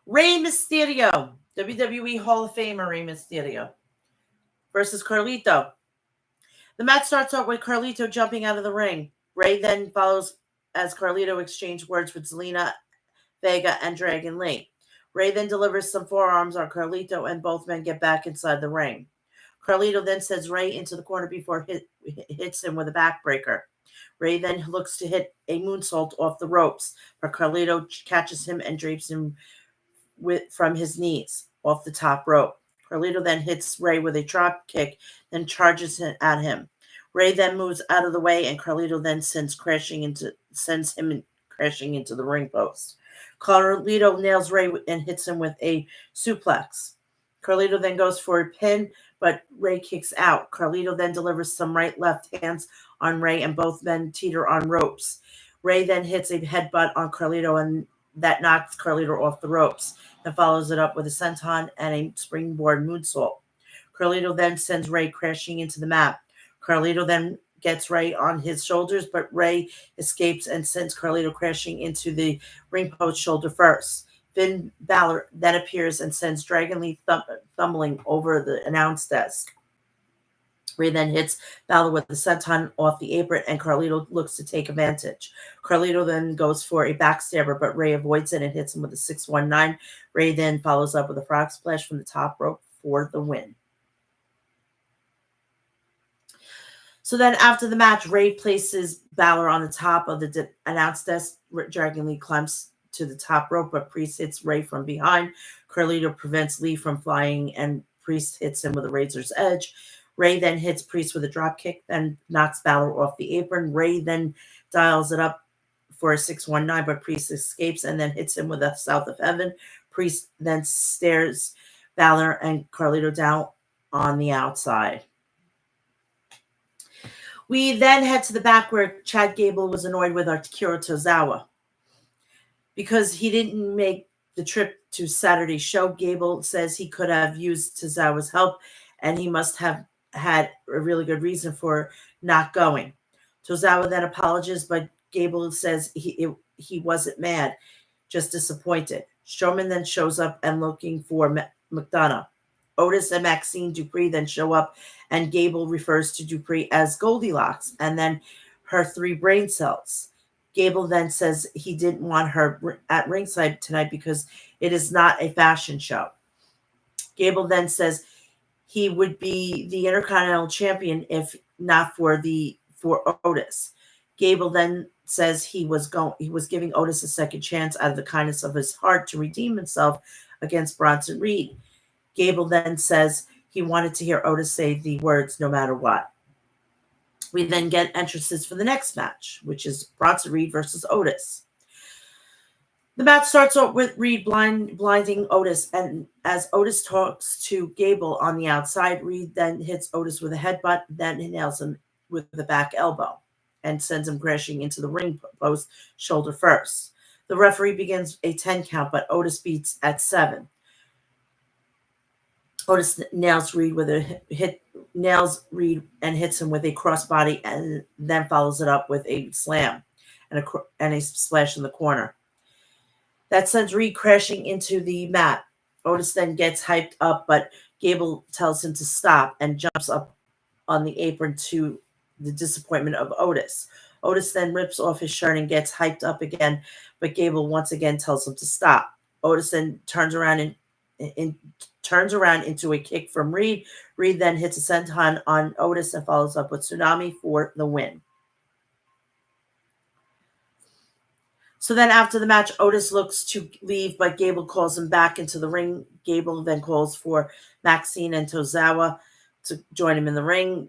Rey Mysterio, WWE Hall of Famer Rey Mysterio, versus Carlito. The match starts out with Carlito jumping out of the ring. Rey then follows as Carlito exchanges words with Zelina Vega and Dragon Lee. Rey then delivers some forearms on Carlito, and both men get back inside the ring. Carlito then sends Rey into the corner before hits him with a backbreaker. Rey then looks to hit a moonsault off the ropes, but Carlito catches him and drapes him from his knees off the top rope. Carlito then hits Rey with a drop kick, then charges at him. Rey then moves out of the way, and Carlito then sends him crashing into the ring post. Carlito nails Rey and hits him with a suplex. Carlito then goes for a pin, but Rey kicks out. Carlito then delivers some right-left hands on Rey, and both men teeter on ropes. Rey then hits a headbutt on Carlito, and that knocks Carlito off the ropes, and follows it up with a senton and a springboard moonsault. Carlito then sends Rey crashing into the mat. Carlito then gets Rey on his shoulders, but Rey escapes and sends Carlito crashing into the ring post shoulder first. Finn Balor then appears and sends Dragon Lee tumbling over the announce desk. Rey then hits Balor with the senton off the apron, and Carlito looks to take advantage. Carlito then goes for a backstabber, but Rey avoids it and hits him with a 619. Rey then follows up with a frog splash from the top rope for the win. So then after the match, Rey places Balor on the top of the announce desk. Dragon Lee climbs to the top rope, but Priest hits Rey from behind. Carlito prevents Lee from flying, and Priest hits him with a razor's edge. Rey then hits Priest with a drop kick, then knocks Balor off the apron. Rey then dials it up for a 619, but Priest escapes and then hits him with a South of Heaven. Priest then stares Balor and Carlito down on the outside. We then head to the back where Chad Gable was annoyed with Akira Tozawa because he didn't make the trip to Saturday's show. Gable says he could have used Tozawa's help, and he must have had a really good reason for not going. Tozawa then apologizes, but Gable says he wasn't mad, just disappointed. Strowman then shows up and looking for McDonough. Otis and Maxine Dupree then show up, and Gable refers to Dupree as Goldilocks and then her 3 brain cells. Gable then says he didn't want her at ringside tonight because it is not a fashion show. Gable then says he would be the Intercontinental Champion if not for Otis. Gable then says he was giving Otis a second chance out of the kindness of his heart to redeem himself against Bronson Reed. Gable then says he wanted to hear Otis say the words no matter what. We then get entrances for the next match, which is Bronson Reed versus Otis. The match starts out with Reed blinding Otis, and as Otis talks to Gable on the outside, Reed then hits Otis with a headbutt, then nails him with the back elbow and sends him crashing into the ring post shoulder first. The referee begins a 10 count, but Otis beats at 7. Otis nails Reed and hits him with a crossbody, and then follows it up with a slam and a splash in the corner. That sends Reed crashing into the mat. Otis then gets hyped up, but Gable tells him to stop and jumps up on the apron to the disappointment of Otis. Otis then rips off his shirt and gets hyped up again, but Gable once again tells him to stop. Otis then turns around into a kick from Reed. Reed then hits a senton on Otis and follows up with Tsunami for the win. So then after the match, Otis looks to leave, but Gable calls him back into the ring. Gable then calls for Maxine and Tozawa to join him in the ring.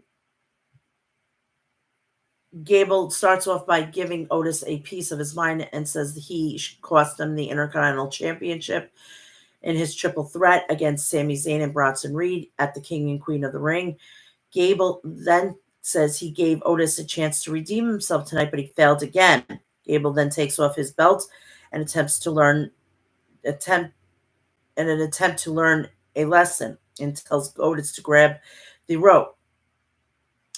Gable starts off by giving Otis a piece of his mind and says he cost him the Intercontinental Championship in his triple threat against Sami Zayn and Bronson Reed at the King and Queen of the Ring. Gable then says he gave Otis a chance to redeem himself tonight, but he failed again. Gable then takes off his belt and attempts to learn a lesson and tells Otis to grab the rope.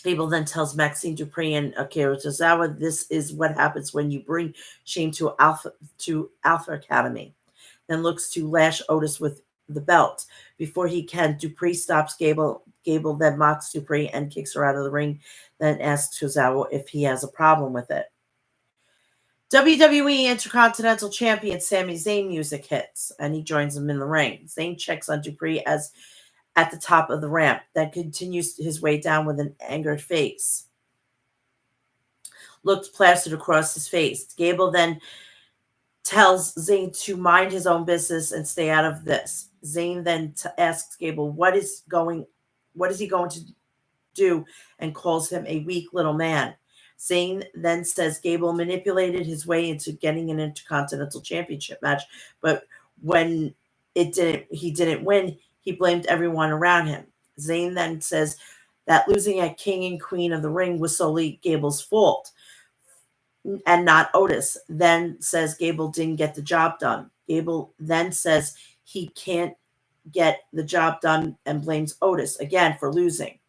Gable then tells Maxine Dupree and Akira Tozawa, this is what happens when you bring shame to Alpha Academy. Then looks to lash Otis with the belt. Before he can, Dupree stops Gable. Gable then mocks Dupree and kicks her out of the ring, then asks Tozawa if he has a problem with it. WWE Intercontinental Champion Sami Zayn music hits, and he joins him in the ring. Zayn checks on Dupree as at the top of the ramp, then continues his way down with an angered face. Looked plastered across his face. Gable then tells Zayn to mind his own business and stay out of this. Zayn then asks Gable what is he going to do, and calls him a weak little man. Zayn then says Gable manipulated his way into getting an Intercontinental Championship match, but when he didn't win, he blamed everyone around him. Zayn then says that losing at King and Queen of the Ring was solely Gable's fault and not Otis. Then says Gable didn't get the job done. Gable then says he can't get the job done and blames Otis again for losing.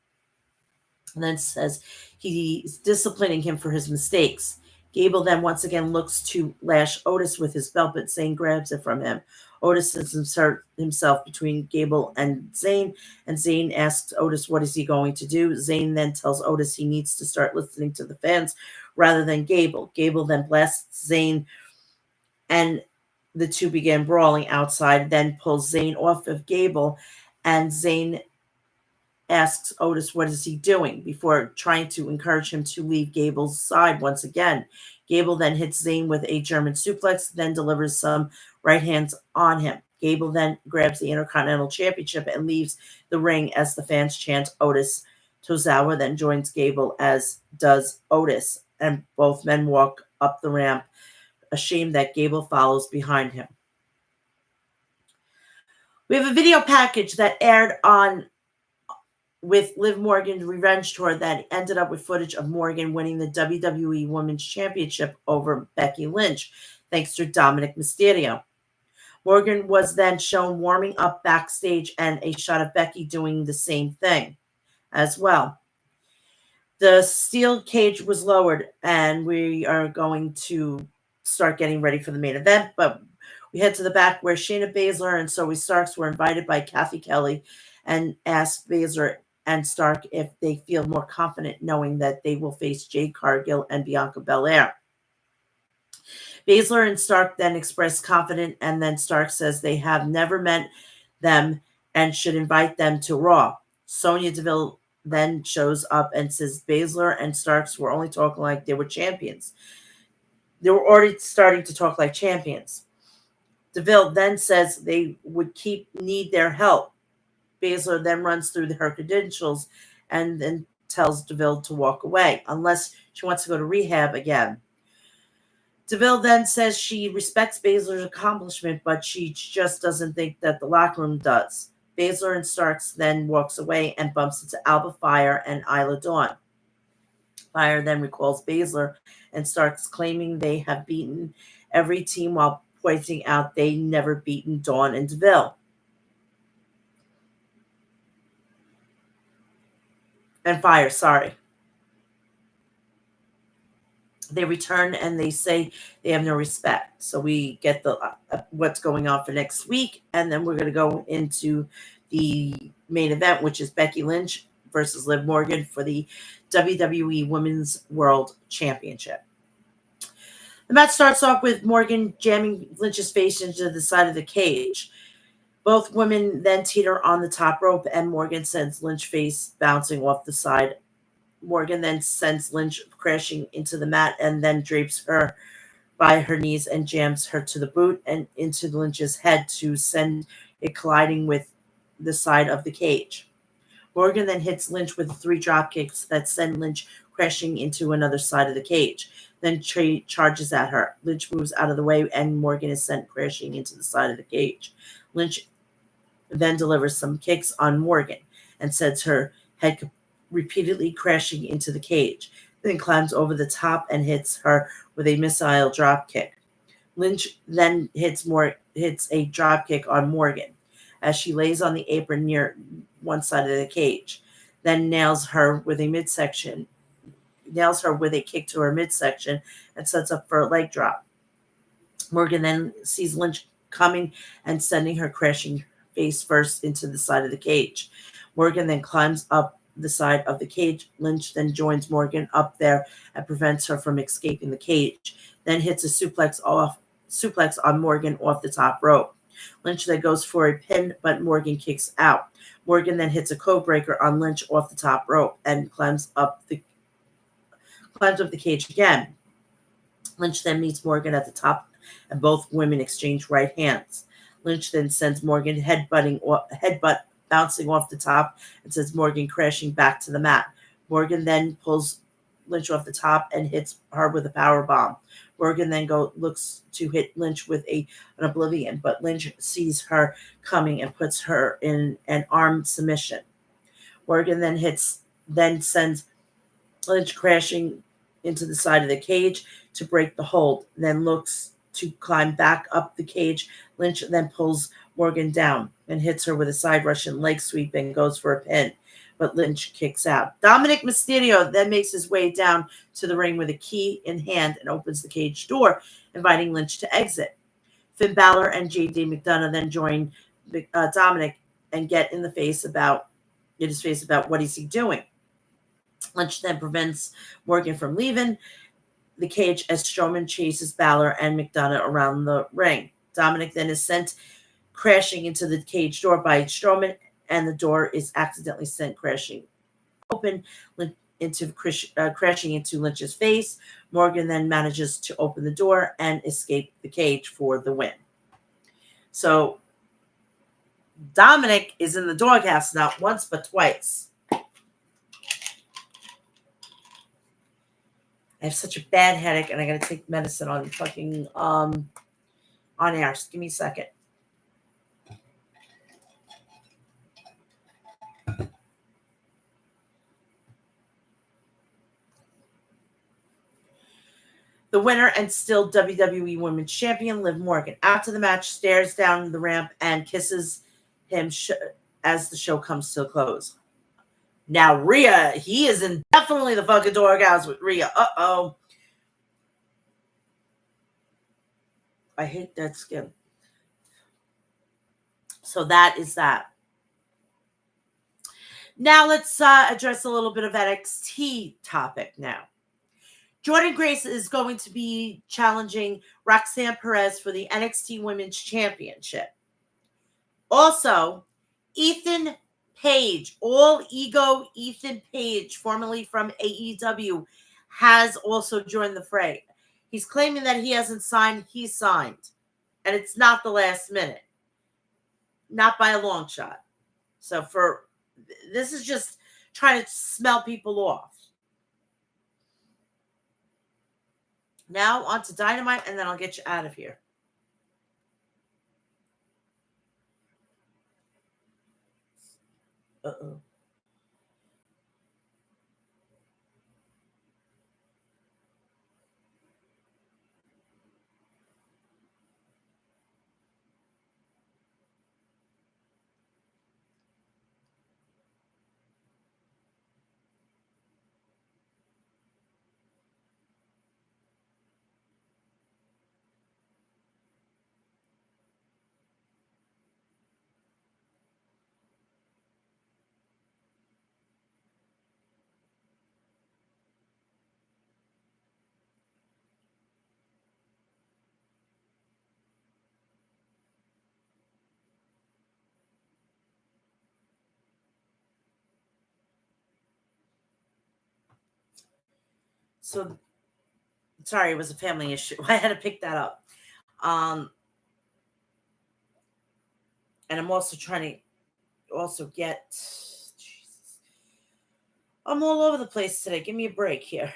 And then says he's disciplining him for his mistakes. Gable then once again looks to lash Otis with his belt, but Zayn grabs it from him. Otis inserts himself between Gable and Zayn asks Otis what is he going to do. Zayn then tells Otis he needs to start listening to the fans rather than Gable. Gable then blasts Zayn, and the two begin brawling outside, then pulls Zayn off of Gable, and Zayn asks Otis what is he doing before trying to encourage him to leave Gable's side once again. Gable then hits Zayn with a German suplex, then delivers some right hands on him. Gable then grabs the Intercontinental Championship and leaves the ring as the fans chant Otis. Tozawa then joins Gable, as does Otis, and both men walk up the ramp, a shame that Gable follows behind him. We have a video package that aired on with Liv Morgan's Revenge Tour that ended up with footage of Morgan winning the WWE Women's Championship over Becky Lynch, thanks to Dominic Mysterio. Morgan was then shown warming up backstage, and a shot of Becky doing the same thing as well. The steel cage was lowered, and we are going to start getting ready for the main event, but we head to the back where Shayna Baszler and Zoe Starks were invited by Kathy Kelly and asked Baszler and Stark if they feel more confident knowing that they will face Jade Cargill and Bianca Belair. Baszler and Stark then express confidence, and then Stark says they have never met them and should invite them to Raw. Sonya Deville then shows up and says Baszler and Starks were only talking like they were champions. They were already starting to talk like champions. Deville then says they would need their help. Baszler then runs through her credentials and then tells Deville to walk away unless she wants to go to rehab again. Deville then says she respects Baszler's accomplishment, but she just doesn't think that the locker room does. Baszler and Starks then walks away and bumps into Alba Fire and Isla Dawn. Fire then recalls Baszler and Starks, claiming they have beaten every team while pointing out they never beaten Dawn and Deville. And Fire, sorry. They return and they say they have no respect. So we get the what's going on for next week, and then we're going to go into the main event, which is Becky Lynch versus Liv Morgan for the WWE Women's World Championship. The match starts off with Morgan jamming Lynch's face into the side of the cage. Both women then teeter on the top rope, and Morgan sends Lynch face bouncing off the side. Morgan then sends Lynch crashing into the mat and then drapes her by her knees and jams her to the boot and into Lynch's head to send it colliding with the side of the cage. Morgan then hits Lynch with 3 drop kicks that send Lynch crashing into another side of the cage. Then charges at her. Lynch moves out of the way and Morgan is sent crashing into the side of the cage. Lynch then delivers some kicks on Morgan and sends her head repeatedly crashing into the cage, then climbs over the top and hits her with a missile drop kick. Lynch then hits a drop kick on Morgan as she lays on the apron near one side of the cage, then nails her with a kick to her midsection and sets up for a leg drop. Morgan then sees Lynch coming and sending her crashing face first into the side of the cage. Morgan then climbs up the side of the cage. Lynch then joins Morgan up there and prevents her from escaping the cage. Then hits a suplex on Morgan off the top rope. Lynch then goes for a pin, but Morgan kicks out. Morgan then hits a code breaker on Lynch off the top rope and climbs up the cage again. Lynch then meets Morgan at the top, and both women exchange right hands. Lynch then sends Morgan headbutt bouncing off the top and sends Morgan crashing back to the mat. Morgan then pulls Lynch off the top and hits her with a power bomb. Morgan then looks to hit Lynch with an oblivion, but Lynch sees her coming and puts her in an arm submission. Morgan then sends Lynch crashing into the side of the cage to break the hold, then looks to climb back up the cage. Lynch then pulls Morgan down and hits her with a side Russian leg sweep and goes for a pin, but Lynch kicks out. Dominic Mysterio then makes his way down to the ring with a key in hand and opens the cage door, inviting Lynch to exit. Finn Balor and J.D. McDonough then join Dominic and get in his face about what is he doing. Lynch then prevents Morgan from leaving the cage as Strowman chases Balor and McDonough around the ring. Dominic then is sent crashing into the cage door by Strowman, and the door is accidentally sent crashing open crashing into Lynch's face. Morgan then manages to open the door and escape the cage for the win. So Dominic is in the doghouse not once but twice. I have such a bad headache, and I got to take medicine on fucking on air. Just give me a second. The winner and still WWE Women's Champion, Liv Morgan, after the match, stares down the ramp and kisses him as the show comes to a close. Now, Rhea, he is in definitely the fucking doghouse with Rhea. Uh-oh. I hate that skin. So that is that. Now let's address a little bit of NXT topic now. Jordynne Grace is going to be challenging Roxanne Perez for the NXT Women's Championship. Also, Ethan Page, All Ego Ethan Page, formerly from AEW, has also joined the fray. He's claiming that he hasn't signed. He signed. And it's not the last minute. Not by a long shot. So this is just trying to smell people off. Now on to Dynamite, and then I'll get you out of here. Uh-oh. So sorry, it was a family issue. I had to pick that up. And I'm also trying to also get. Jesus. I'm all over the place today. Give me a break here.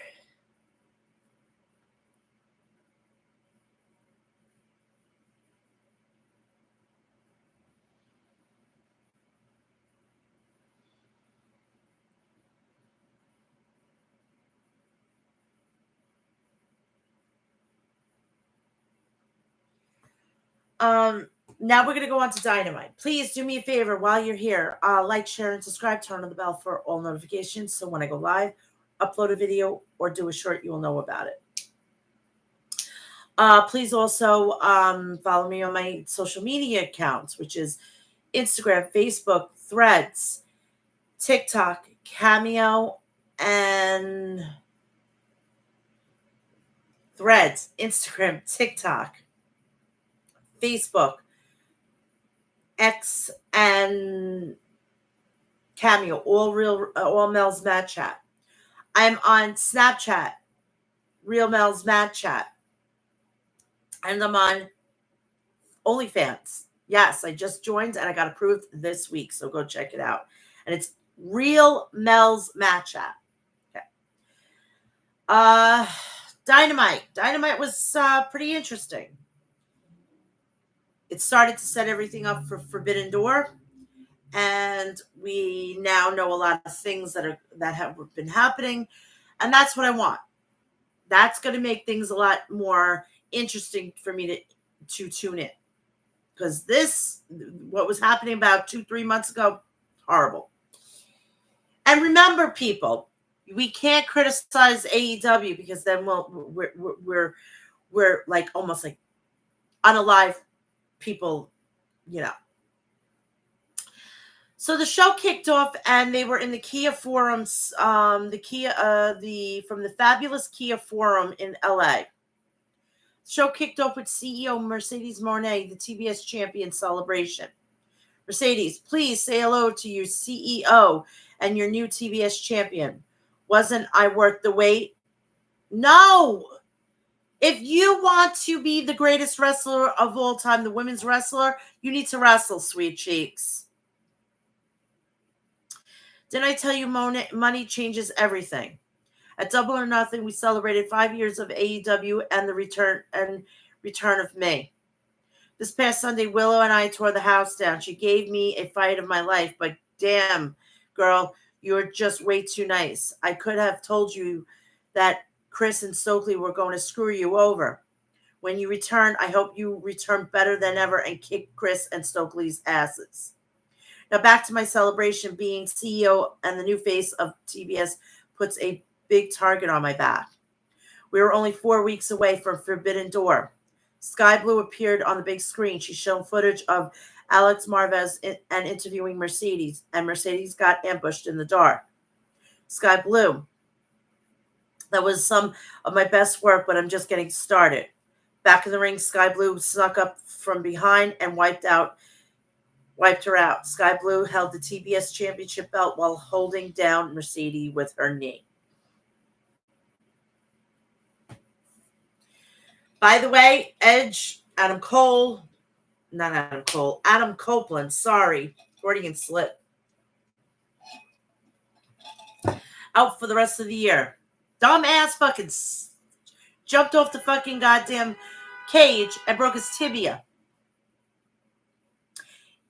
Now we're going to go on to Dynamite. Please do me a favor while you're here. Like, share, and subscribe. Turn on the bell for all notifications so when I go live, upload a video, or do a short, you will know about it. Please also follow me on my social media accounts, which is Instagram, Facebook, Threads, TikTok, Cameo, and Threads, Instagram, TikTok, Facebook, X, and Cameo, all Mel's Mat Chat. I'm on Snapchat, Real Mel's Mat Chat, and I'm on OnlyFans. Yes, I just joined and I got approved this week, so go check it out. And it's Real Mel's Mat Chat. Okay. Dynamite. Dynamite was pretty interesting. It started to set everything up for Forbidden Door. And we now know a lot of things that have been happening, and that's what I want. That's going to make things a lot more interesting for me to tune in, because what was happening about 2-3 months ago, horrible. And remember, people, we can't criticize AEW because then we're like almost like unalive people, you know. So the show kicked off, and they were in the Kia forums, from the fabulous Kia forum in LA. The show kicked off with CEO Mercedes Moné, the TBS champion celebration. Mercedes, please say hello to your CEO and your new TBS champion. Wasn't I worth the wait? No. If you want to be the greatest wrestler of all time, the women's wrestler, you need to wrestle, sweet cheeks. Didn't I tell you money changes everything? At Double or Nothing, we celebrated 5 years of AEW and the return of May. This past Sunday, Willow and I tore the house down. She gave me a fight of my life, but damn, girl, you're just way too nice. I could have told you that Chris and Stokely were going to screw you over. When you return, I hope you return better than ever and kick Chris and Stokely's asses. Now back to my celebration. Being CEO and the new face of TBS puts a big target on my back. We were only 4 weeks away from Forbidden Door. Sky Blue appeared on the big screen. She showed footage of Alex Marvez and interviewing Mercedes, and Mercedes got ambushed in the dark. Sky Blue. That was some of my best work, but I'm just getting started. Back in the ring, Sky Blue snuck up from behind and wiped her out. Sky Blue held the TBS championship belt while holding down Mercedes with her knee. By the way, Edge, Adam Copeland, sorry, Freudian slip. Out for the rest of the year. Dumbass fucking jumped off the fucking goddamn cage and broke his tibia.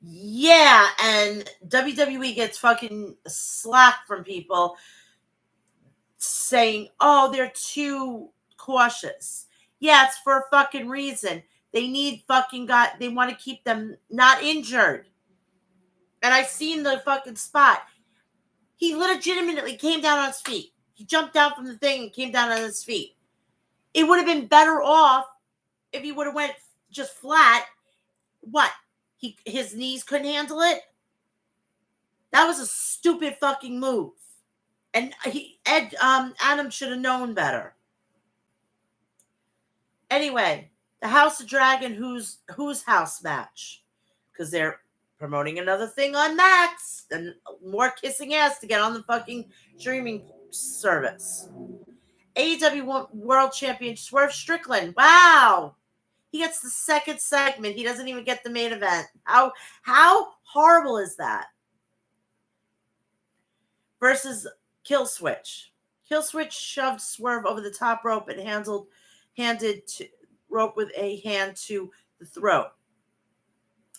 Yeah, and WWE gets fucking slack from people saying, oh, they're too cautious. Yeah, it's for a fucking reason. They need they want to keep them not injured. And I seen the fucking spot. He legitimately came down on his feet. He jumped down from the thing and came down on his feet. It would have been better off if he would have went just flat. What? His knees couldn't handle it? That was a stupid fucking move. And Adam should have known better. Anyway, the House of Dragon, who's house match? Because they're promoting another thing on Max and more kissing ass to get on the fucking streaming service. AEW World Champion Swerve Strickland. Wow. He gets the second segment. He doesn't even get the main event. How horrible is that? Versus Killswitch. Killswitch shoved Swerve over the top rope and handed rope with a hand to the throat.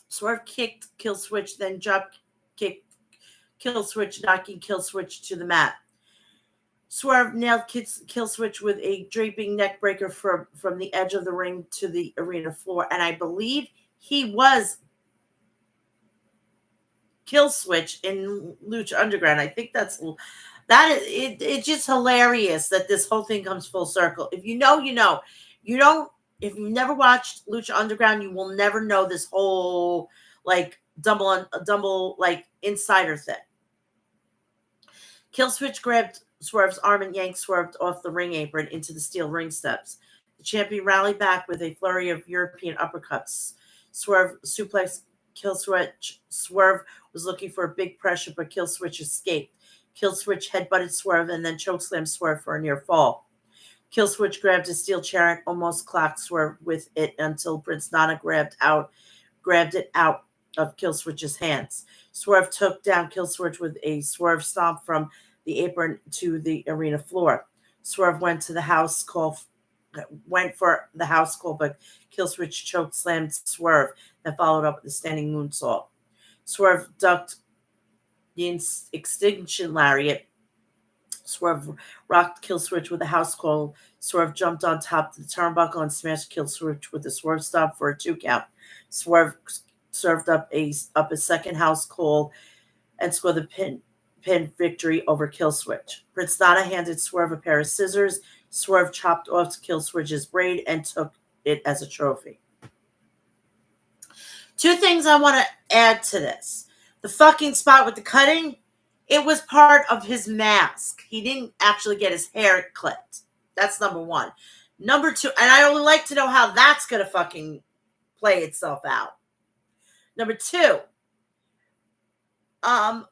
Swerve kicked Killswitch, then drop kicked Killswitch, knocking Killswitch to the mat. Swerve nailed Killswitch with a draping neckbreaker from the edge of the ring to the arena floor, and I believe he was Killswitch in Lucha Underground. I think that is it. It's just hilarious that this whole thing comes full circle. If you know, you know. You don't. If you've never watched Lucha Underground, you will never know this whole like double like insider thing. Killswitch grabbed Swerve's arm and yanked Swerve off the ring apron into the steel ring steps. The champion rallied back with a flurry of European uppercuts. Swerve suplexed Killswitch. Swerve was looking for a big pressure, but Killswitch escaped. Killswitch headbutted Swerve and then chokeslammed Swerve for a near fall. Killswitch grabbed a steel chair and almost clocked Swerve with it until Prince Nana grabbed it out of Killswitch's hands. Swerve took down Killswitch with a swerve stomp from the apron to the arena floor. Swerve went for the house call, but Killswitch choked slammed Swerve and followed up with a standing moonsault. Swerve ducked the extinction lariat. Swerve rocked Killswitch with a house call. Swerve jumped on top of the turnbuckle and smashed Killswitch with a swerve stomp for a 2 count. Swerve served up a second house call and scored the pin victory over Killswitch. Prince Nana handed Swerve a pair of scissors. Swerve chopped off Killswitch's braid and took it as a trophy. 2 things I want to add to this. The fucking spot with the cutting, it was part of his mask. He didn't actually get his hair clipped. That's number 1. Number 2, and I would like to know how that's going to fucking play itself out. Number 2, I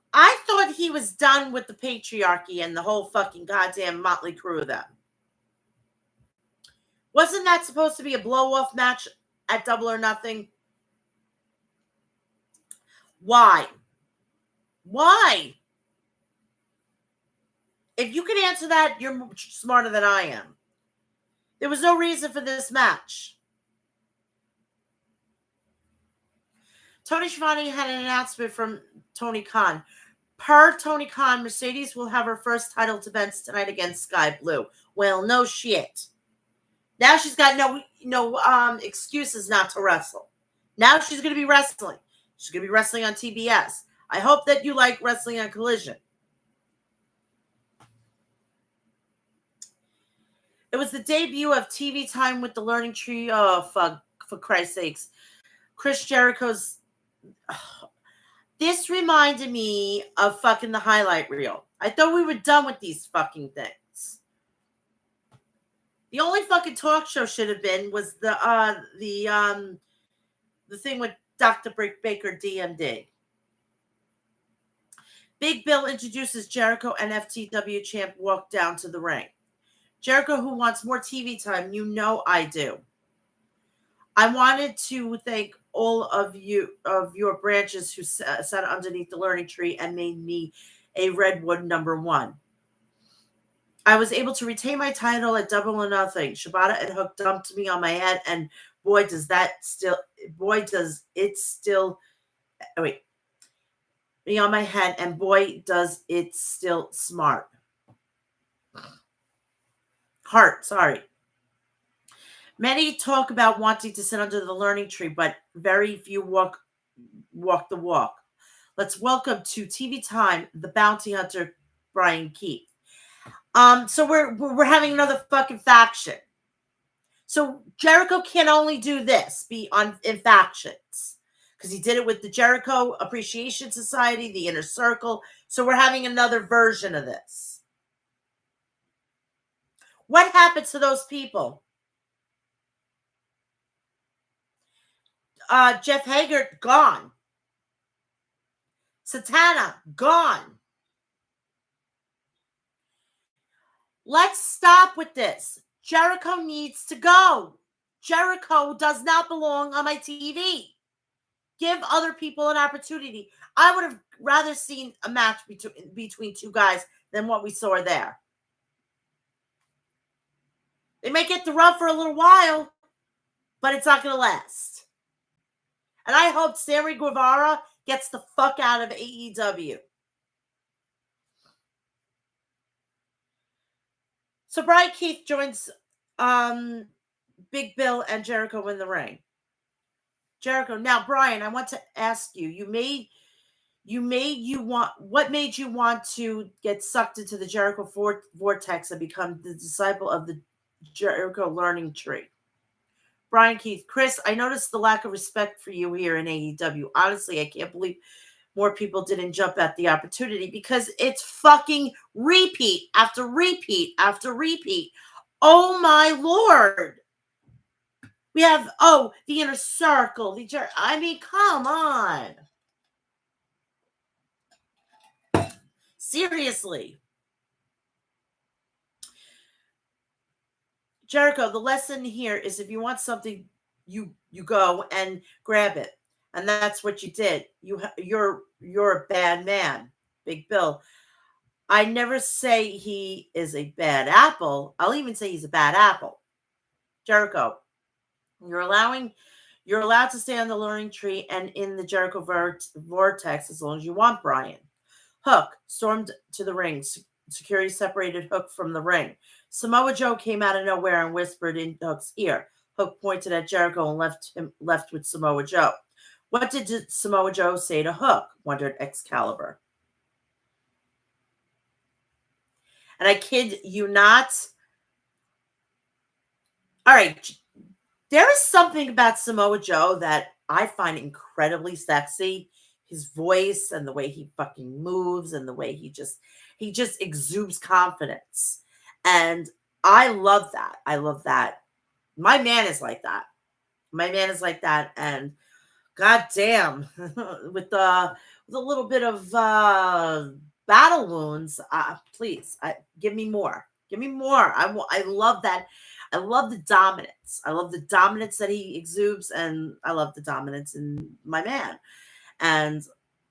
thought he was done with the patriarchy and the whole fucking goddamn motley crew of them. Wasn't that supposed to be a blow-off match at Double or Nothing? Why? Why? If you can answer that, you're smarter than I am. There was no reason for this match. Tony Schiavone had an announcement from Tony Khan. Per Tony Khan, Mercedes will have her first title defense tonight against Sky Blue. Well, no shit. Now she's got no excuses not to wrestle. Now she's going to be wrestling. She's going to be wrestling on TBS. I hope that you like wrestling on Collision. It was the debut of TV Time with the Learning Tree. Oh, fuck, for Christ's sakes. Chris Jericho's... This reminded me of fucking the highlight reel. I thought we were done with these fucking things. The only fucking talk show should have been was the thing with Dr. Brick Baker, DMD. Big Bill introduces Jericho and FTW champ walk down to the ring. Jericho, who wants more TV time, you know I do. I wanted to thank all of your branches who sat underneath the learning tree and made me a Redwood #1. I was able to retain my title at Double or Nothing. Shibata and Hook dumped me on my head, and boy does it still me on my head, and boy does it still smart. Heart, sorry. Many talk about wanting to sit under the learning tree, but very few walk the walk. Let's welcome to TV Time the bounty hunter Brian Keith. So we're having another fucking faction. So Jericho can only do this, be in factions, because he did it with the Jericho Appreciation Society, the Inner Circle. So we're having another version of this. What happened to those people? Jeff Hager, gone. Satana, gone. Let's stop with this. Jericho needs to go. Jericho does not belong on my TV. Give other people an opportunity. I would have rather seen a match between two guys than what we saw there. They may get the rub for a little while, but it's not going to last. And I hope Sammy Guevara gets the fuck out of AEW. So Brian Keith joins Big Bill and Jericho in the ring. Jericho. Now, Brian, I want to ask you. What made you want to get sucked into the Jericho vortex and become the disciple of the Jericho learning tree? Brian Keith. Chris, I noticed the lack of respect for you here in AEW. Honestly, I can't believe more people didn't jump at the opportunity because it's fucking repeat after repeat after repeat. Oh my Lord. We have, the Inner Circle. I mean, come on. Seriously. Jericho, the lesson here is if you want something, you go and grab it. And that's what you did. You're a bad man, Big Bill. I never say he is a bad apple. I'll even say he's a bad apple. Jericho, you're allowed to stay on the learning tree and in the Jericho vortex as long as you want, Brian. Hook stormed to the ring. Security separated Hook from the ring. Samoa Joe came out of nowhere and whispered in Hook's ear. Hook pointed at Jericho and left with Samoa Joe. What did Samoa Joe say to Hook? Wondered Excalibur. And I kid you not. All right. There is something about Samoa Joe that I find incredibly sexy. His voice and the way he fucking moves and the way he just exudes confidence. And I love that. I love that. My man is like that. My man is like that. And goddamn, with a little bit of battle wounds, please, give me more. Give me more. I love that. I love the dominance. I love the dominance that he exudes, and I love the dominance in my man. And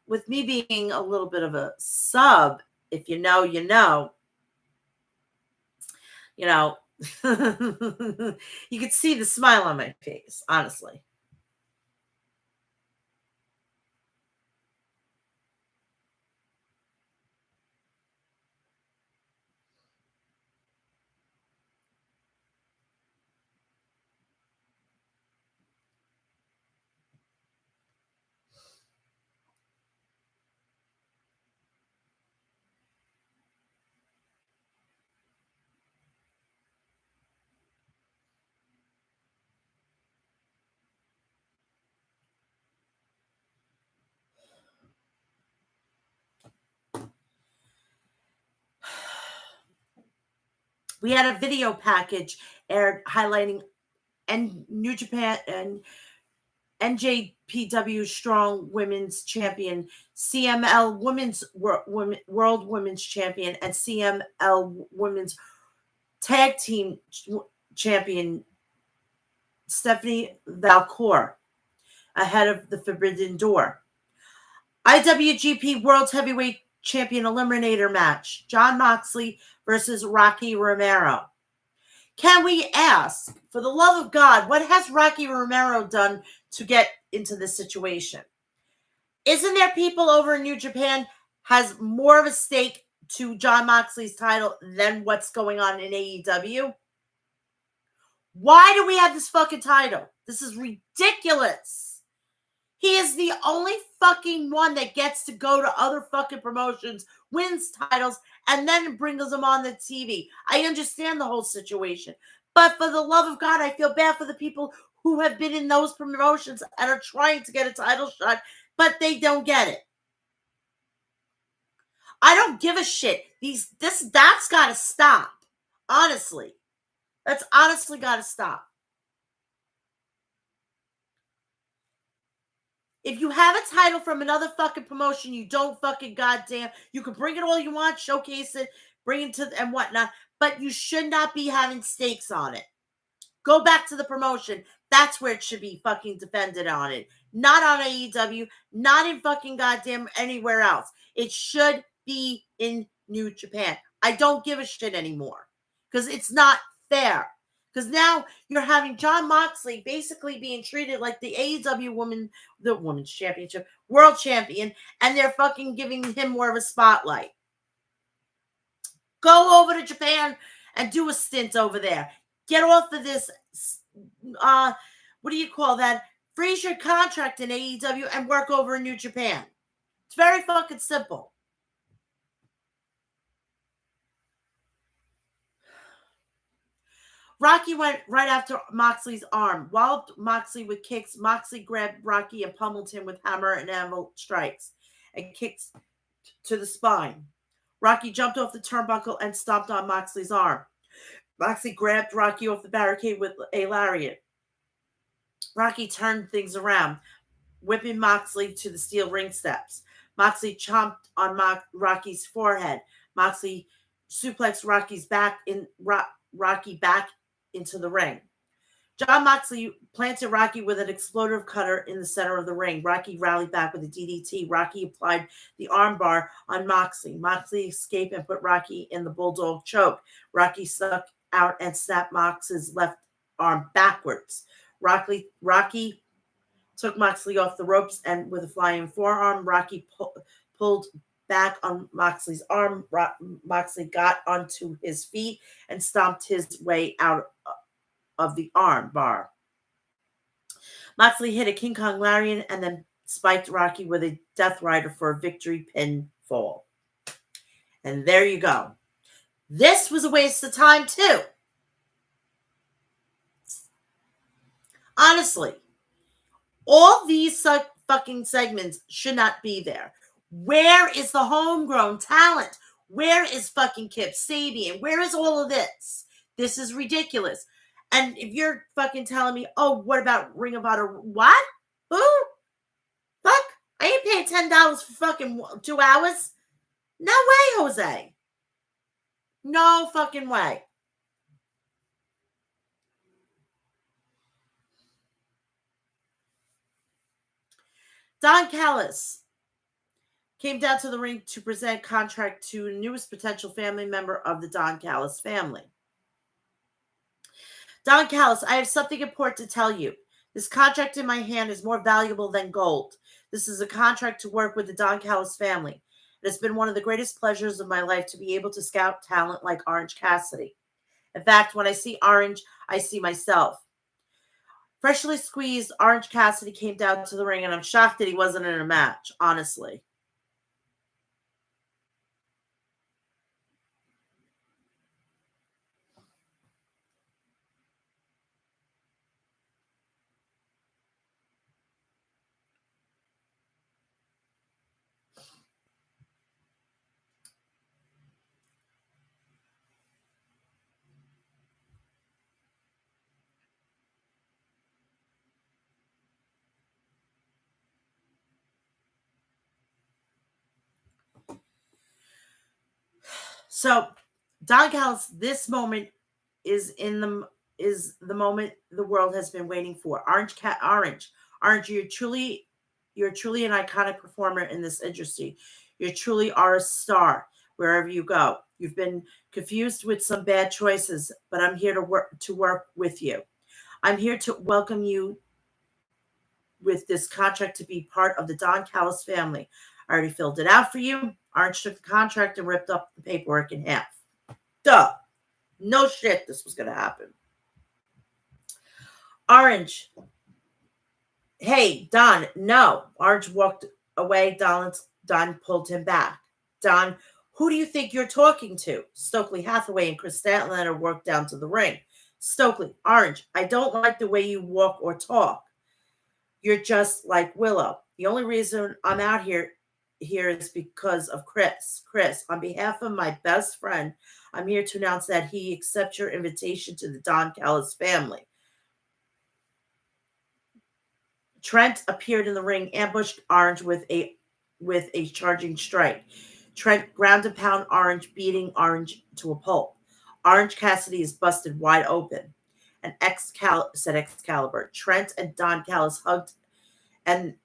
with me being a little bit of a sub, if you know, you know, you know, you could see the smile on my face, honestly. We had a video package aired highlighting New Japan and NJPW Strong Women's Champion, CML World Women's Champion, and CML Women's Tag Team Champion Stephanie Valcour ahead of the Forbidden Door. IWGP World Heavyweight Champion Eliminator match, Jon Moxley versus Rocky Romero. Can we ask, for the love of God, what has Rocky Romero done to get into this situation? Isn't there people over in New Japan has more of a stake to Jon Moxley's title than what's going on in AEW? Why do we have this fucking title? This is ridiculous. He is the only fucking one that gets to go to other fucking promotions, wins titles, and then brings them on the TV. I understand the whole situation. But for the love of God, I feel bad for the people who have been in those promotions and are trying to get a title shot, but they don't get it. I don't give a shit. That's got to stop. Honestly. That's honestly got to stop. If you have a title from another fucking promotion, you don't fucking goddamn. You can bring it all you want, showcase it, bring it to and whatnot. but you should not be having stakes on it. Go back to the promotion. That's where it should be fucking defended on it. Not on AEW, not in fucking goddamn anywhere else. It should be in New Japan. I don't give a shit anymore because it's not fair. Because now you're having Jon Moxley basically being treated like the AEW the women's championship, world champion, and they're fucking giving him more of a spotlight. Go over to Japan and do a stint over there. Get off of this, what do you call that? Freeze your contract in AEW and work over in New Japan. It's very fucking simple. Rocky went right after Moxley's arm. Walloped Moxley with kicks. Moxley grabbed Rocky and pummeled him with hammer and anvil strikes and kicks to the spine. Rocky jumped off the turnbuckle and stomped on Moxley's arm. Moxley grabbed Rocky off the barricade with a lariat. Rocky turned things around, whipping Moxley to the steel ring steps. Moxley chomped on Rocky's forehead. Moxley suplexed Rocky back into the ring. Jon Moxley planted Rocky with an explosive cutter in the center of the ring. Rocky rallied back with a DDT. Rocky applied the armbar on Moxley. Moxley escaped and put Rocky in the bulldog choke. Rocky stuck out and snapped Mox's left arm backwards. Rocky took Moxley off the ropes and with a flying forearm, Rocky pulled back on Moxley's arm. Moxley got onto his feet and stomped his way out of the arm bar. Moxley hit a King Kong lariat and then spiked Rocky with a Death Rider for a victory pinfall. And there you go. This was a waste of time too. Honestly, all these fucking segments should not be there. Where is the homegrown talent? Where is fucking Kip Sabian? Where is all of this? This is ridiculous. And if you're fucking telling me, oh, what about Ring of Honor? What? Who? Fuck? I ain't paying $10 for fucking 2 hours. No way, Jose. No fucking way. Don Callis came down to the ring to present contract to the newest potential family member of the Don Callis family. Don Callis, I have something important to tell you. This contract in my hand is more valuable than gold. This is a contract to work with the Don Callis family. It has been one of the greatest pleasures of my life to be able to scout talent like Orange Cassidy. In fact, when I see Orange, I see myself. Freshly squeezed, Orange Cassidy came down to the ring, and I'm shocked that he wasn't in a match, honestly. So, Don Callis, this moment is the moment the world has been waiting for. Orange, you're truly an iconic performer in this industry. You truly are a star wherever you go. You've been confused with some bad choices, but I'm here to work with you. I'm here to welcome you with this contract to be part of the Don Callis family. I already filled it out for you. Orange took the contract and ripped up the paperwork in half. Duh. No shit this was going to happen. Orange. Hey, Don, no. Orange walked away. Don pulled him back. Don, who do you think you're talking to? Stokely Hathaway and Chris Statlander worked down to the ring. Stokely, Orange, I don't like the way you walk or talk. You're just like Willow. The only reason I'm out here is because of Chris. Chris, on behalf of my best friend, I'm here to announce that he accepts your invitation to the Don Callis family. Trent appeared in the ring, ambushed Orange with a charging strike. Trent ground and pound Orange, beating Orange to a pulp. Orange Cassidy is busted wide open. And said Excalibur. Trent and Don Callis hugged and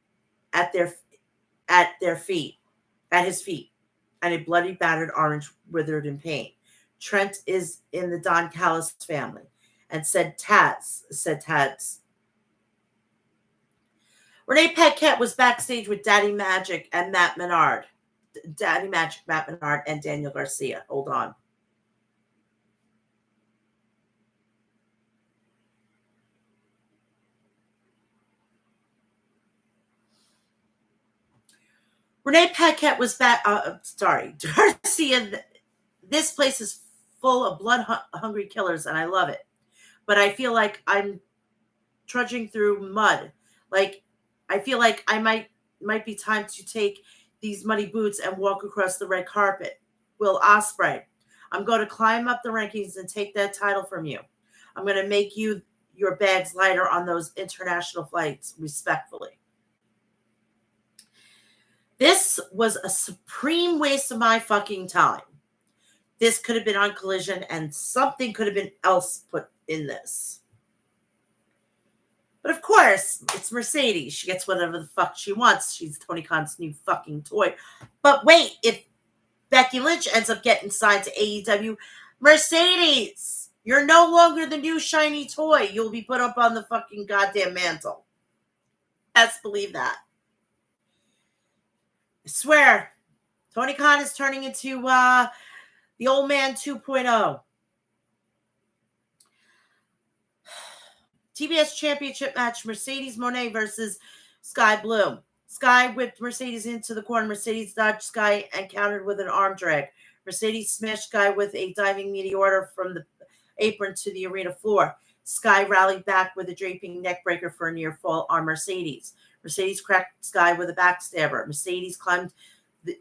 at their feet, at his feet, and a bloody, battered Orange withered in pain. Trent is in the Don Callis family, and said Taz. Renee Paquette was backstage with Daddy Magic and Matt Menard. Daddy Magic, Matt Menard, and Daniel Garcia. Hold on. Renee Paquette was back. Garcia. This place is full of blood-hungry killers, and I love it. But I feel like I'm trudging through mud. Like, I feel like I might be time to take these muddy boots and walk across the red carpet. Will Ospreay, I'm going to climb up the rankings and take that title from you. I'm going to make you your bags lighter on those international flights, respectfully. This was a supreme waste of my fucking time. This could have been on Collision, and something could have been else put in this. But of course, it's Mercedes. She gets whatever the fuck she wants. She's Tony Khan's new fucking toy. But wait, if Becky Lynch ends up getting signed to AEW, Mercedes, you're no longer the new shiny toy. You'll be put up on the fucking goddamn mantle. Best believe that. I swear, Tony Khan is turning into the old man 2.0. TBS Championship match, Mercedes Moné versus Sky Blue. Sky whipped Mercedes into the corner. Mercedes dodged Sky and countered with an arm drag. Mercedes smashed Sky with a diving meteor from the apron to the arena floor. Sky rallied back with a draping neckbreaker for a near fall on Mercedes. Mercedes cracked Sky with a backstabber. Mercedes climbed the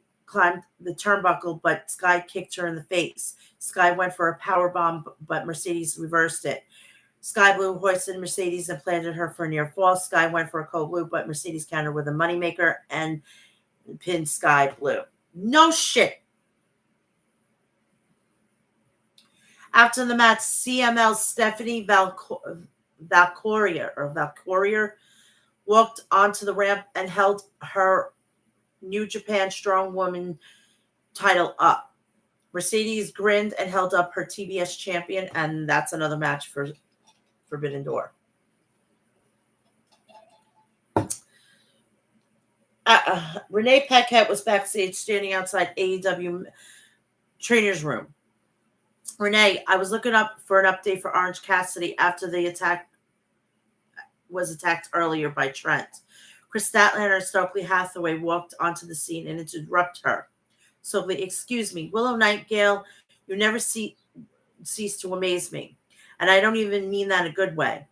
turnbuckle, but Sky kicked her in the face. Sky went for a power bomb, but Mercedes reversed it. Sky Blue hoisted Mercedes and planted her for a near fall. Sky went for a cold blue, but Mercedes countered with a moneymaker and pinned Sky Blue. No shit. After the match, CML's Stephanie Valcourier walked onto the ramp and held her New Japan Strong Woman title up. Mercedes grinned and held up her TBS champion, and that's another match for Forbidden Door. Renee Paquette was backstage standing outside AEW trainer's room. Renee, I was looking up for an update for Orange Cassidy after the attack was attacked earlier by Trent. Chris Statlander and Stokely Hathaway walked onto the scene and interrupted her. Stokely, excuse me, Willow Nightingale, you never cease to amaze me. And I don't even mean that in a good way.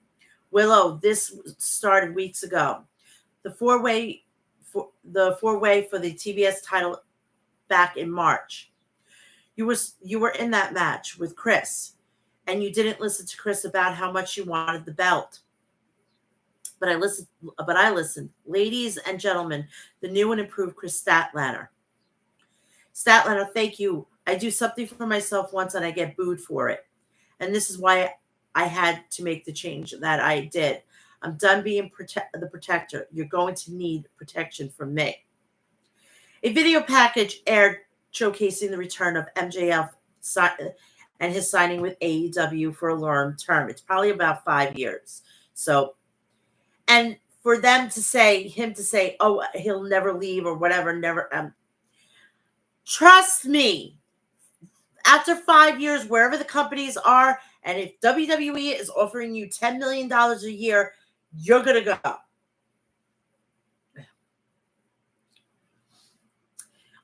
Willow, this started weeks ago. The four-way for the TBS title back in March. You were in that match with Chris, and you didn't listen to Chris about how much you wanted the belt. But I listened. Ladies and gentlemen, the new and improved Chris Statlander. Statlander, thank you. I do something for myself once and I get booed for it. And this is why I had to make the change that I did. I'm done being the protector. You're going to need protection from me. A video package aired showcasing the return of MJF and his signing with AEW for a long term. It's probably about 5 years. So, and for him to say, oh, he'll never leave or whatever, never. Trust me, after 5 years, wherever the companies are, and if WWE is offering you $10 million a year, you're going to go.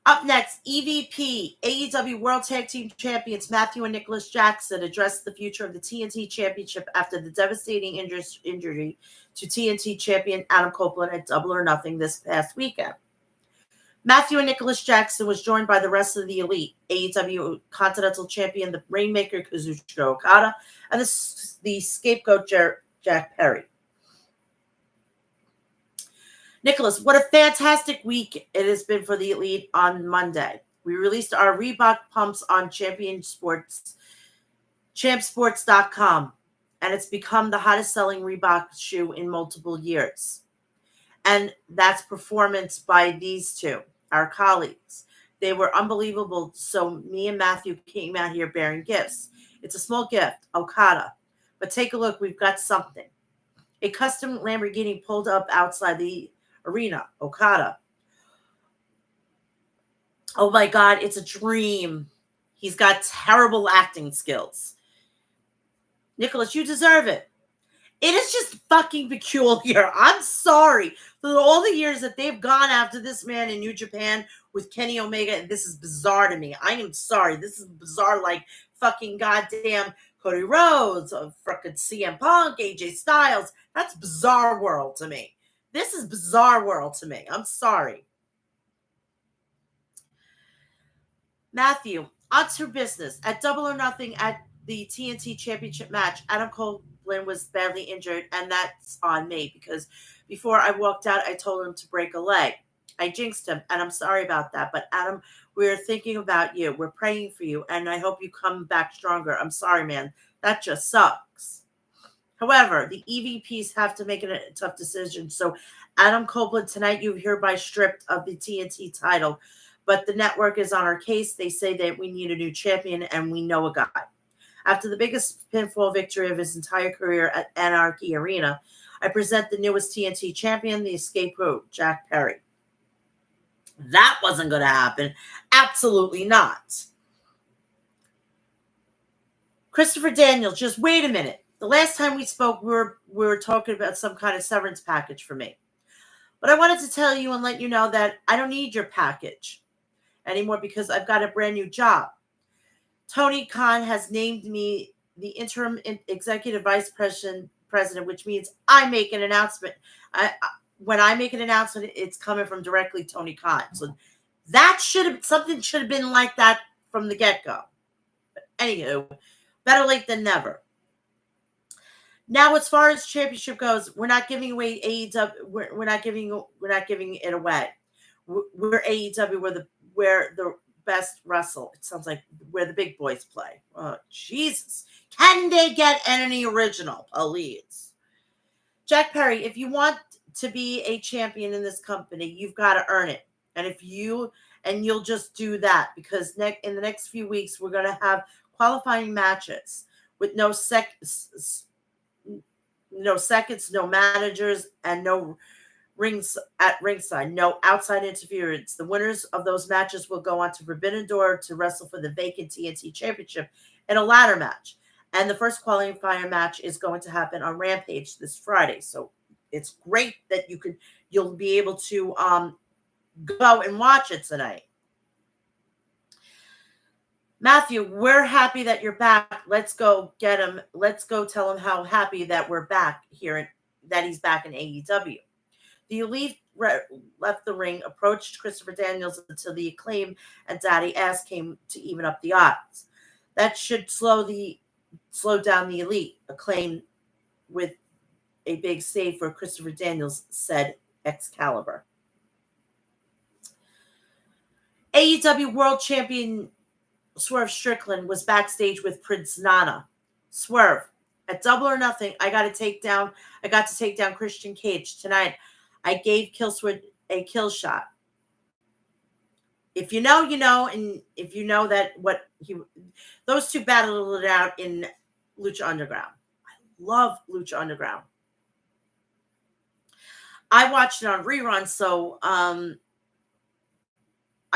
Up next, EVP, AEW World Tag Team Champions Matthew and Nicholas Jackson addressed the future of the TNT Championship after the devastating injury to TNT Champion Adam Copeland at Double or Nothing this past weekend. Matthew and Nicholas Jackson was joined by the rest of the Elite, AEW Continental Champion, the Rainmaker Kazuchika Okada, and the scapegoat Jack Perry. Nicholas, what a fantastic week it has been for the Elite on Monday. We released our Reebok pumps on Champion Sports champsports.com, and it's become the hottest selling Reebok shoe in multiple years. And that's performance by these two, our colleagues. They were unbelievable. So me and Matthew came out here bearing gifts. It's a small gift, Okada. But take a look, we've got something. A custom Lamborghini pulled up outside the arena, Okada. Oh my God, it's a dream. He's got terrible acting skills. Nicholas, you deserve it. It is just fucking peculiar. I'm sorry for all the years that they've gone after this man in New Japan with Kenny Omega. This is bizarre to me. I am sorry. This is bizarre like fucking goddamn Cody Rhodes, fucking CM Punk, AJ Styles. That's bizarre world to me. This is bizarre world to me. I'm sorry. Matthew, on to business. At Double or Nothing at the TNT Championship match, Adam Copeland was badly injured, and that's on me because before I walked out, I told him to break a leg. I jinxed him, and I'm sorry about that. But Adam, we're thinking about you. We're praying for you, and I hope you come back stronger. I'm sorry, man. That just sucks. However, the EVPs have to make a tough decision. So, Adam Copeland, tonight you're hereby stripped of the TNT title. But the network is on our case. They say that we need a new champion, and we know a guy. After the biggest pinfall victory of his entire career at Anarchy Arena, I present the newest TNT champion, the Escape Who, Jack Perry. That wasn't going to happen. Absolutely not. Christopher Daniels, just wait a minute. The last time we spoke, we were talking about some kind of severance package for me. But I wanted to tell you and let you know that I don't need your package anymore because I've got a brand new job. Tony Khan has named me the interim executive vice president, which means I make an announcement. When I make an announcement, it's coming from directly Tony Khan. So that something should have been like that from the get-go. But anywho, better late than never. Now, as far as championship goes, we're not giving away AEW. We're not giving it away. We're AEW. Where the best wrestle. It sounds like where the big boys play. Oh, Jesus. Can they get any original, please? Jack Perry, if you want to be a champion in this company, you've got to earn it. And you'll just do that because in the next few weeks, we're going to have qualifying matches with no seconds, no managers, and no rings at ringside, no outside interference. The winners of those matches will go on to Forbidden Door to wrestle for the vacant TNT Championship in a ladder match. And the first qualifying match is going to happen on Rampage this Friday. So it's great that you'll be able to go and watch it tonight. Matthew, we're happy that you're back. Let's go get him. Let's go tell him how happy that we're back here, that he's back in AEW. The Elite left the ring, approached Christopher Daniels until the Acclaim and Daddy Ass came to even up the odds. That should slow down the Elite. Acclaim with a big save for Christopher Daniels, said Excalibur. AEW World Champion Swerve Strickland was backstage with Prince Nana. Swerve, at Double or Nothing, I got to take down Christian Cage tonight. I gave Killswitch a kill shot. If you know, you know, and if you know that those two battled it out in Lucha Underground. I love Lucha Underground. I watched it on reruns, so I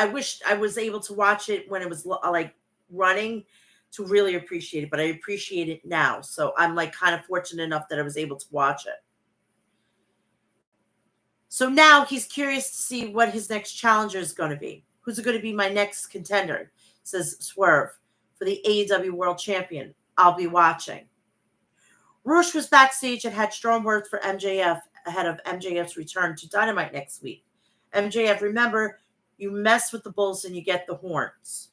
wish I was able to watch it when it was like running to really appreciate it, but I appreciate it now. So I'm like kind of fortunate enough that I was able to watch it. So now he's curious to see what his next challenger is going to be. Who's going to be my next contender? Says Swerve for the AEW World Champion. I'll be watching. Rush was backstage and had strong words for MJF ahead of MJF's return to Dynamite next week. MJF, remember, you mess with the bulls and you get the horns.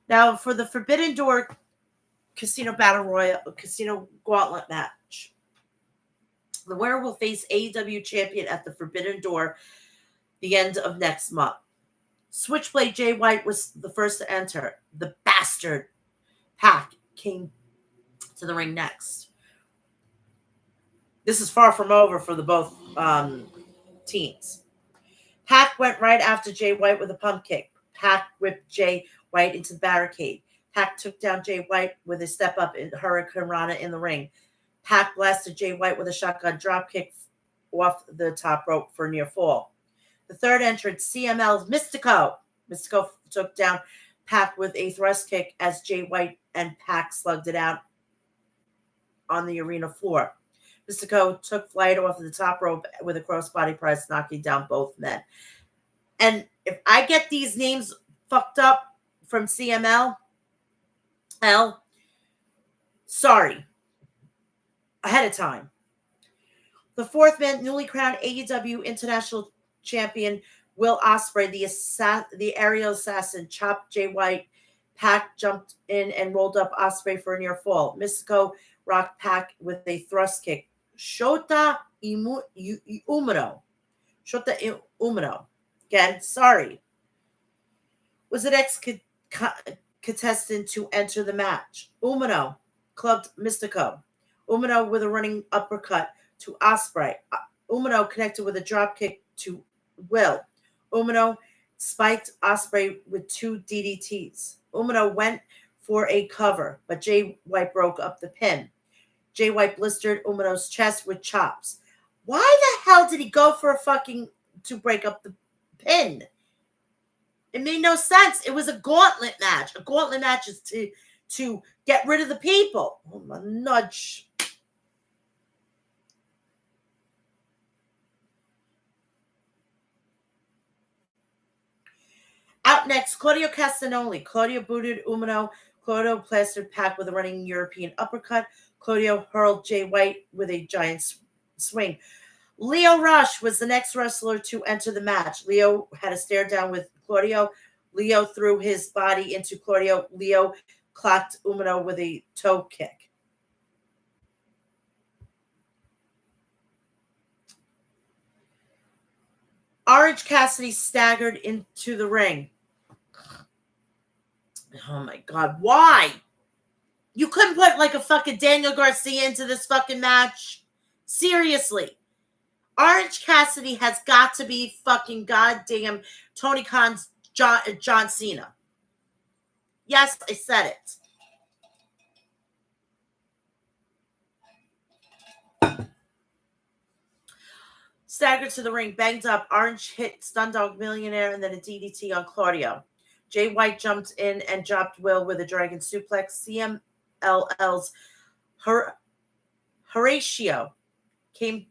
Now, for the Forbidden Door Casino Gauntlet match, the winner will face AEW champion at the Forbidden Door the end of next month. Switchblade Jay White was the first to enter. The Bastard Pack came to the ring next. This is far from over for the both teams. Pac went right after Jay White with a pump kick. Pac whipped Jay White into the barricade. Pac took down Jay White with a step up in Hurricane Rana in the ring. Pac blasted Jay White with a shotgun drop kick off the top rope for a near fall. The third entrant, CML's Mystico. Mystico took down Pac with a thrust kick as Jay White and Pac slugged it out on the arena floor. Mystico took flight off the top rope with a crossbody press, knocking down both men. And if I get these names fucked up from CML, sorry, ahead of time. The fourth man, newly crowned AEW International Champion Will Ospreay, the aerial assassin, chopped Jay White. Pac jumped in and rolled up Ospreay for a near fall. Mystico rocked Pac with a thrust kick. Shota Umino. Shota Umino. Again, sorry. Was the next contestant to enter the match. Umino clubbed Mystico. Umino with a running uppercut to Ospreay. Umino connected with a drop kick to Will. Umino spiked Ospreay with 2 DDTs. Umino went for a cover, but Jay White broke up the pin. Jay White blistered Umino's chest with chops. Why the hell did he go for to break up the pin? It made no sense. It was a gauntlet match. A gauntlet match is to get rid of the people. Oh, my nudge. Out next, Claudio Castagnoli. Claudio booted Umino. Claudio plastered Pac with a running European uppercut. Claudio hurled Jay White with a giant swing. Lio Rush was the next wrestler to enter the match. Lio had a stare down with Claudio. Lio threw his body into Claudio. Lio clocked Umino with a toe kick. Orange Cassidy staggered into the ring. Oh my God, why? You couldn't put like a fucking Daniel Garcia into this fucking match? Seriously. Orange Cassidy has got to be fucking goddamn Tony Khan's John Cena. Yes, I said it. Staggered to the ring, banged up. Orange hit Stun Dog Millionaire and then a DDT on Claudio. Jay White jumped in and dropped Will with a dragon suplex. CMLL's Horatio came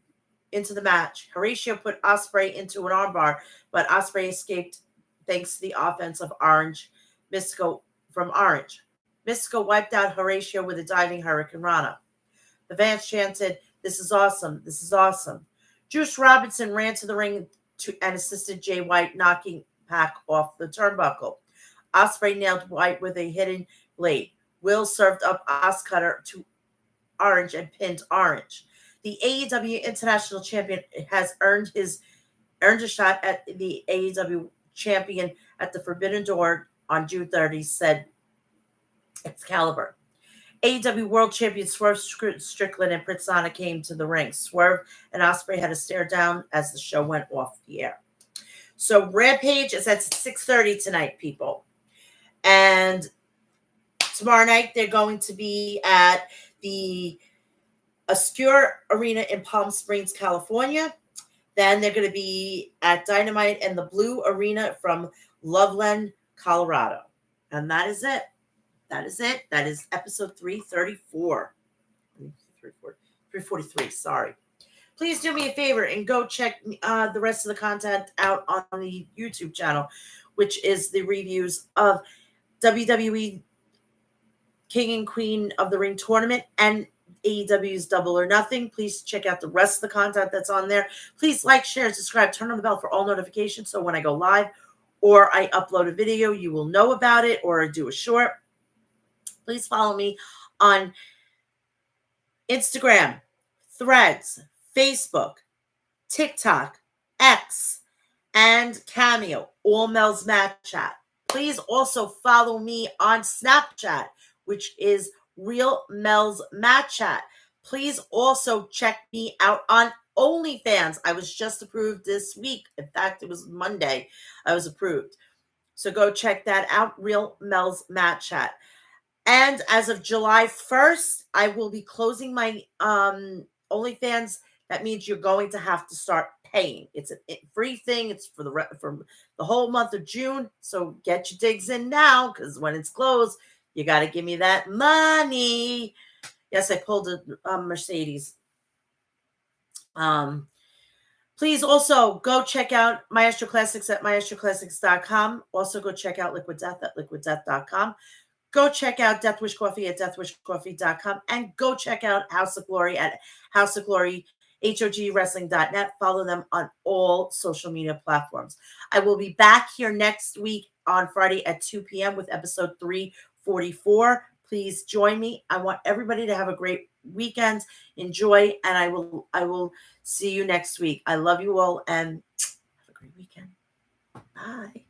into the match. Horatio put Ospreay into an armbar, but Ospreay escaped thanks to the offense of Orange Mystico from Orange. Mystico wiped out Horatio with a diving Hurricane Rana. The fans chanted, "This is awesome. This is awesome." Juice Robinson ran to the ring and assisted Jay White, knocking Pac off the turnbuckle. Ospreay nailed White with a hidden blade. Will served up Oscutter to Orange and pinned Orange. The AEW International Champion has earned a shot at the AEW Champion at the Forbidden Door on June 30, said Excalibur. AEW World Champion Swerve Strickland and Prince Nana came to the ring. Swerve and Ospreay had a stare down as the show went off the air. So Rampage is at 6:30 tonight, people. And tomorrow night they're going to be at the Oscure Arena in Palm Springs, California. Then they're going to be at Dynamite and the Blue Arena from Loveland, Colorado. And that is it. That is it. That is episode 334. 343, sorry. Please do me a favor and go check the rest of the content out on the YouTube channel, which is the reviews of WWE King and Queen of the Ring tournament and AEW's Double or Nothing. Please check out the rest of the content that's on there. Please like, share, subscribe, turn on the bell for all notifications so when I go live or I upload a video, you will know about it, or I do a short. Please follow me on Instagram, Threads, Facebook, TikTok, X, and Cameo, all Mel'S Mat Chat. Please also follow me on Snapchat, which is Real Mel's Mat Chat. Please also check me out on OnlyFans. I was just approved this week. In fact, it was Monday I was approved. So go check that out, Real Mel's Mat Chat. And as of July 1st, I will be closing my OnlyFans. That means you're going to have to start paying. It's a free thing. It's for the whole month of June. So get your digs in now, because when it's closed, you got to give me that money. Yes, I pulled a Mercedes. Please also go check out Maestro Classics at maestroclassics.com. Also go check out Liquid Death at liquiddeath.com. Go check out Death Wish Coffee at deathwishcoffee.com, and go check out House of Glory at House of Glory, HOGwrestling.net. Follow them on all social media platforms. I will be back here next week on Friday at 2 p.m. with episode 344. Please join me. I want everybody to have a great weekend. Enjoy, and I will see you next week. I love you all, and have a great weekend. Bye.